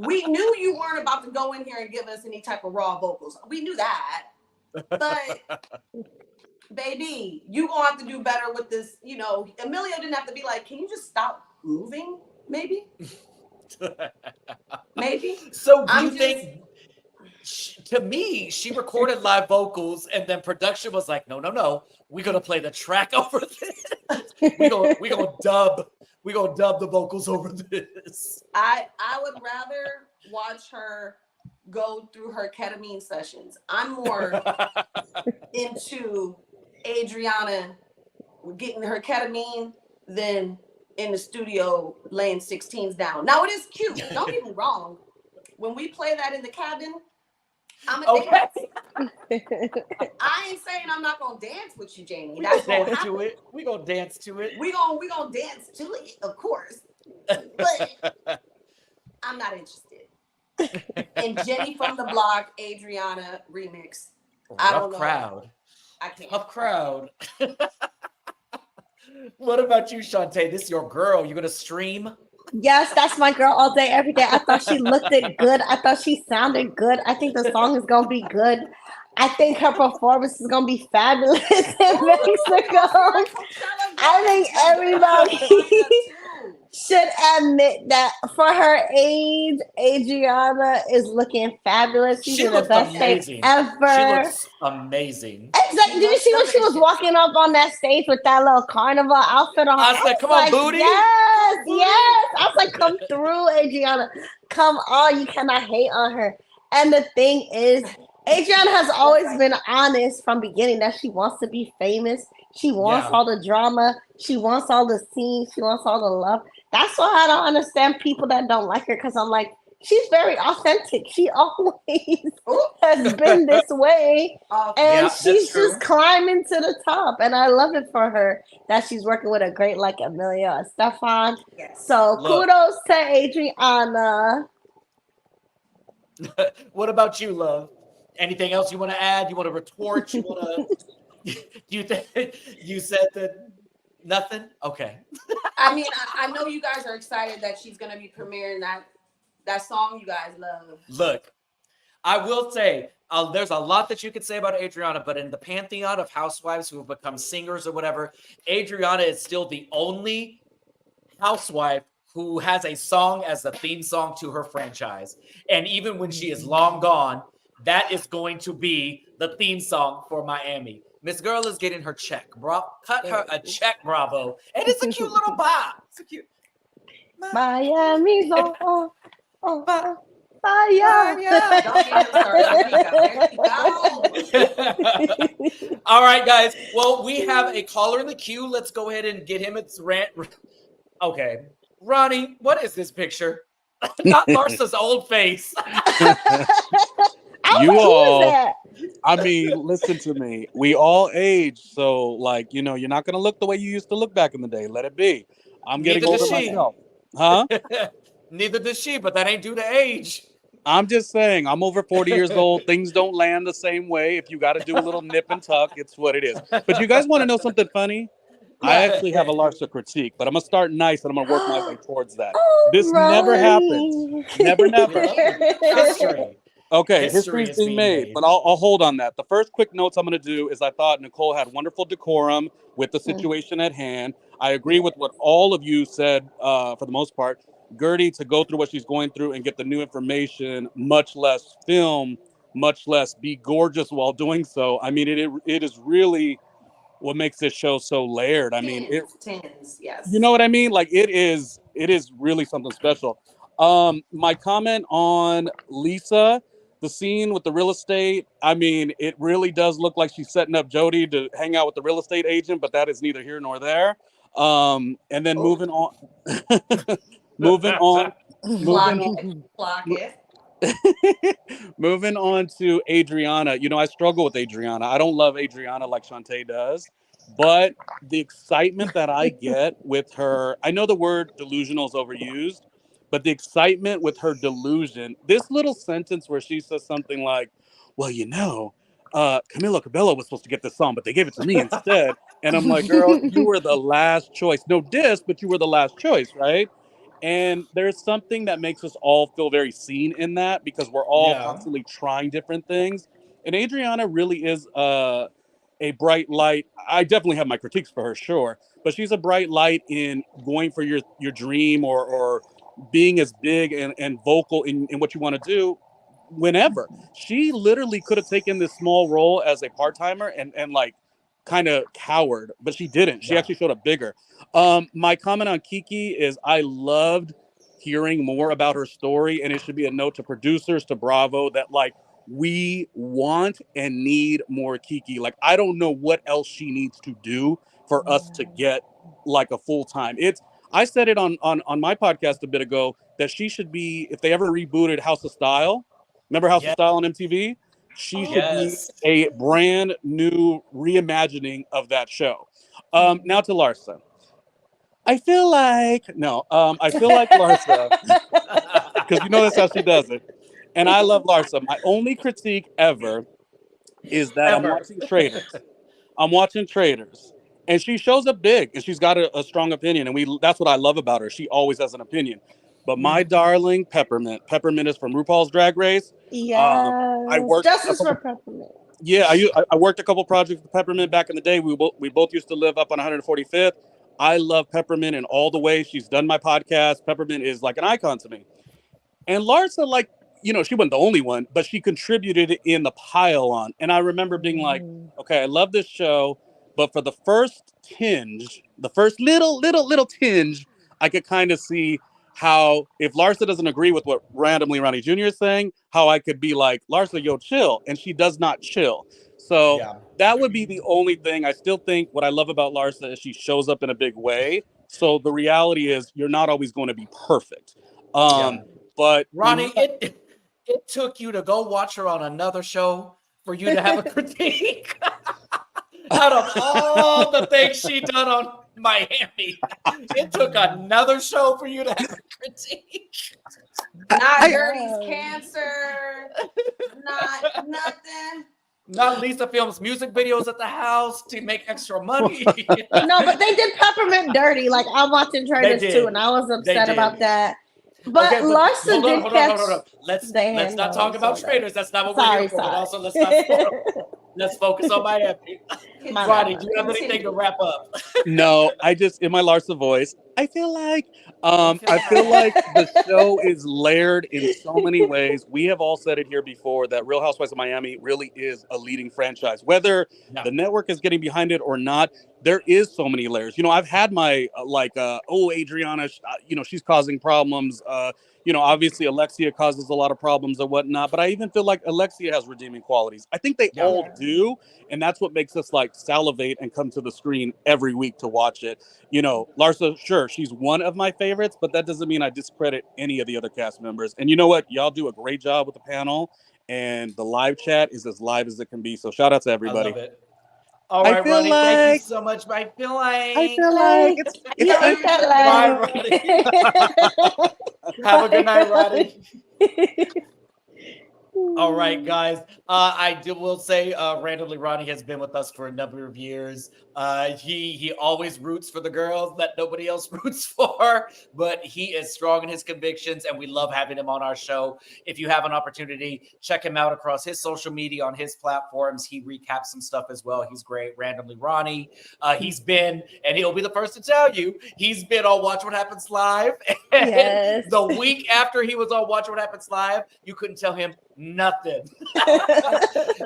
knew you weren't about to go in here and give us any type of raw vocals. We knew that. But baby, you gonna have to do better with this. Emilio didn't have to be like, can you just stop moving? Maybe. Maybe. So do you think? To me, she recorded live vocals, and then production was like, no, we're gonna play the track over this. we gonna dub the vocals over this. I would rather watch her go through her ketamine sessions. I'm more into Adriana getting her ketamine than in the studio laying 16s down. Now it is cute. Don't get me wrong. When we play that in the cabin, I'm a dance. I ain't saying I'm not gonna dance with you, Jamie. That's gonna happen. To it. We gonna dance to it. We gonna dance to it, of course. But I'm not interested. And Jenny from the Block, Adriana remix. I don't know. Crowd. I can't. Tough crowd. What about you, Shantae? This is your girl. You gonna stream? Yes, that's my girl all day, every day. I thought she looked it good. I thought she sounded good. I think the song is gonna be good. I think her performance is gonna be fabulous in Mexico. I think everybody should admit that for her age, Adriana is looking fabulous. She's She in the looks best shape amazing. ever. She looks amazing. Exactly. Did you see when she was walking up on that stage with that little carnival outfit on? I said, come on, booty. Yes, yes. I was like, come through, Adriana. Come on. You cannot hate on her. And the thing is, Adriana has always been honest from beginning that she wants to be famous. She wants all the drama. She wants all the scenes. She wants all the love. That's why I don't understand people that don't like her, because I'm like, she's very authentic. She always has been this way. And she's just climbing to the top. And I love it for her that she's working with a great like Amelia or Stefan. Yes. So kudos to Adriana. What about you, love? Anything else you want to add? You want to retort? You want to? You said that nothing? Okay. I mean, I know you guys are excited that she's going to be premiering that song you guys love. Look, I will say there's a lot that you could say about Adriana, but in the pantheon of housewives who have become singers or whatever, Adriana is still the only housewife who has a song as the theme song to her franchise. And even when she is long gone, that is going to be the theme song for Miami. Miss Girl is getting her check. Cut her a check, bravo. And it's a cute little bop. It's a cute. Miami's on fire. All right, guys. Well, we have a caller in the queue. Let's go ahead and get him its rant. Okay. Ronnie, what is this picture? Not Larsa's old face. You all, I mean, listen to me. We all age, so like, you know, you're not gonna look the way you used to look back in the day. Let it be. I'm getting older myself. Huh? Neither does she, but that ain't due to age. I'm just saying, I'm over 40 years old. Things don't land the same way. If you got to do a little nip and tuck, it's what it is. But you guys want to know something funny? I actually have a Larsa critique, but I'm going to start nice and I'm going to work my way towards that. This never happened. Never. History. Okay, history's being made, but I'll hold on that. The first quick notes I'm going to do is I thought Nicole had wonderful decorum with the situation at hand. I agree with what all of you said for the most part. Gertie, to go through what she's going through and get the new information, much less film, much less be gorgeous while doing so. I mean, it is really what makes this show so layered. I mean, tens, yes. You know what I mean? Like it is really something special. My comment on Lisa, the scene with the real estate, I mean, it really does look like she's setting up Jody to hang out with the real estate agent, but that is neither here nor there. And then moving on. Moving on to Adriana. You know, I struggle with Adriana. I don't love Adriana like Shantae does, but the excitement that I get with her, I know the word delusional is overused, but the excitement with her delusion, this little sentence where she says something like, well, you know, Camila Cabello was supposed to get this song, but they gave it to me instead. And I'm like, girl, you were the last choice. No diss, but you were the last choice, right? And there's something that makes us all feel very seen in that because we're all constantly trying different things. And Adriana really is a bright light. I definitely have my critiques for her, sure. But she's a bright light in going for your dream or being as big and vocal in what you want to do whenever. She literally could have taken this small role as a part-timer and like kind of cowered, but she didn't. She actually showed up bigger. My comment on Kiki is I loved hearing more about her story, and it should be a note to producers, to Bravo, that like we want and need more Kiki. Like I don't know what else she needs to do for us to get like a full-time. I said it on my podcast a bit ago that she should be, if they ever rebooted House of Style, remember House of Style on MTV? She should be a brand new reimagining of that show. Now to Larsa. I feel like Larsa, because you know that's how she does it. And I love Larsa. My only critique ever is that I'm watching Traders. And she shows up big and she's got a strong opinion. And that's what I love about her. She always has an opinion. But my darling, Peppermint is from RuPaul's Drag Race. I worked justice for Peppermint. Yeah, I worked a couple projects with Peppermint back in the day. We both used to live up on 145th. I love Peppermint in all the ways she's done my podcast. Peppermint is like an icon to me. And Larsa, like, you know, she wasn't the only one, but she contributed in the pile on. And I remember being like, okay, I love this show, but for the first tinge, the first little tinge, I could kind of see how if Larsa doesn't agree with what Randomly Ronnie Jr. is saying, how I could be like, Larsa, yo, chill. And she does not chill. So that would be the only thing. I still think what I love about Larsa is she shows up in a big way. So the reality is you're not always going to be perfect. But Ronnie, it took you to go watch her on another show for you to have a critique. Out of all the things she done on Miami, it took another show for you to have a critique. Not Gertie's cancer. Not nothing. Not Lisa films music videos at the house to make extra money. No, but they did Peppermint dirty. Like I'm watching trailers too, and I was upset about that. But okay, Larsa did catch. Hold on. Let's not talk about traders. That's not what we're here for. But also, let's not. Let's focus on Miami. Ronnie, do you have anything to wrap up? No, I just in my Larsa voice. I feel like the show is layered in so many ways. We have all said it here before that Real Housewives of Miami really is a leading franchise. Whether the network is getting behind it or not, there is so many layers. You know, I've had my Adriana, you know, she's causing problems. You know, obviously Alexia causes a lot of problems or whatnot, but I even feel like Alexia has redeeming qualities. I think they all do, and that's what makes us like salivate and come to the screen every week to watch it. You know, Larsa, sure, she's one of my favorites, but that doesn't mean I discredit any of the other cast members. And you know what? Y'all do a great job with the panel, and the live chat is as live as it can be. So shout out to everybody. I love it. All right, Ronnie, thank you so much. I feel like it's bye, Ronnie. Have a good night, Ronnie. All right, guys. I will say Randomly Ronnie has been with us for a number of years. He always roots for the girls that nobody else roots for, but he is strong in his convictions, and we love having him on our show. If you have an opportunity, check him out across his social media on his platforms. He recaps some stuff as well. He's great. Randomly Ronnie. He's been, and he'll be the first to tell you, he's been on Watch What Happens Live. And the week after he was on Watch What Happens Live, you couldn't tell him nothing.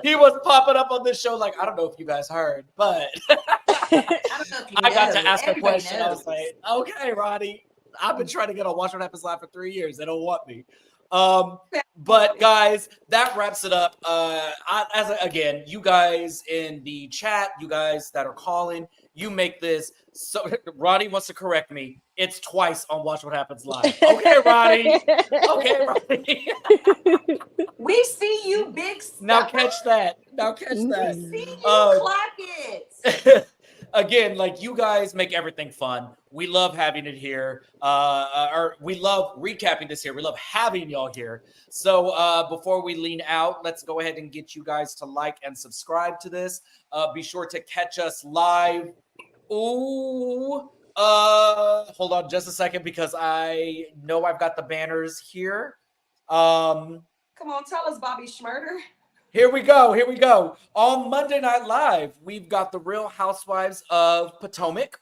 He was popping up on this show like, I don't know if you guys heard, but I got to ask a question. I was like, okay, Ronnie, I've been trying to get on Watch What Happens Live for 3 years. They don't want me. But guys, that wraps it up. Again, you guys in the chat, you guys that are calling, you make this. So Ronnie wants to correct me. It's twice on Watch What Happens Live. Okay, Ronnie. Okay, Ronnie. We see you, big stuff. Now catch that. We see you, clock it. Again, like you guys make everything fun. We love having it here. Or we love recapping this here. We love having y'all here. So before we lean out, let's go ahead and get you guys to like and subscribe to this. Be sure to catch us live. Ooh. Hold on just a second because I know I've got the banners here. Come on, tell us, Bobby Schmurder. Here we go. On Monday Night Live, we've got the Real Housewives of Potomac.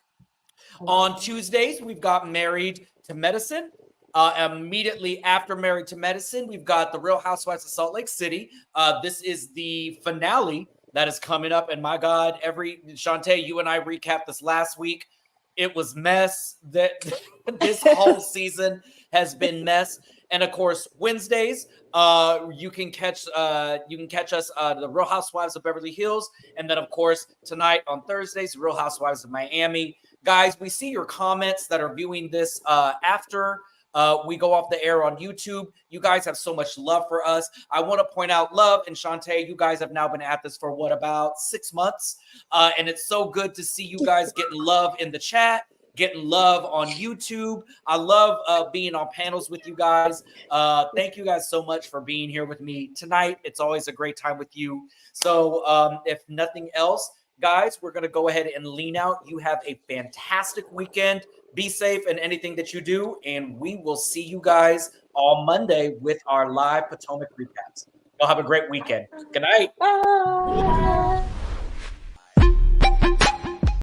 On Tuesdays, we've got Married to Medicine. Immediately after Married to Medicine, we've got the Real Housewives of Salt Lake City. This is the finale that is coming up. And my God, Shantae, you and I recapped this last week. It was mess. That this whole season has been mess. And of course, Wednesdays, you can catch us the Real Housewives of Beverly Hills, and then of course tonight on Thursdays, Real Housewives of Miami. Guys, we see your comments that are viewing this after we go off the air on YouTube. You guys have so much love for us. I want to point out, Love and Shantae, you guys have now been at this for about 6 months, and it's so good to see you guys getting love in the chat, getting love on YouTube. I love being on panels with you guys. Thank you guys so much for being here with me tonight. It's always a great time with you. So if nothing else, guys, we're going to go ahead and lean out. You have a fantastic weekend. Be safe in anything that you do. And we will see you guys on Monday with our live Potomac recaps. Y'all have a great weekend. Good night. Bye.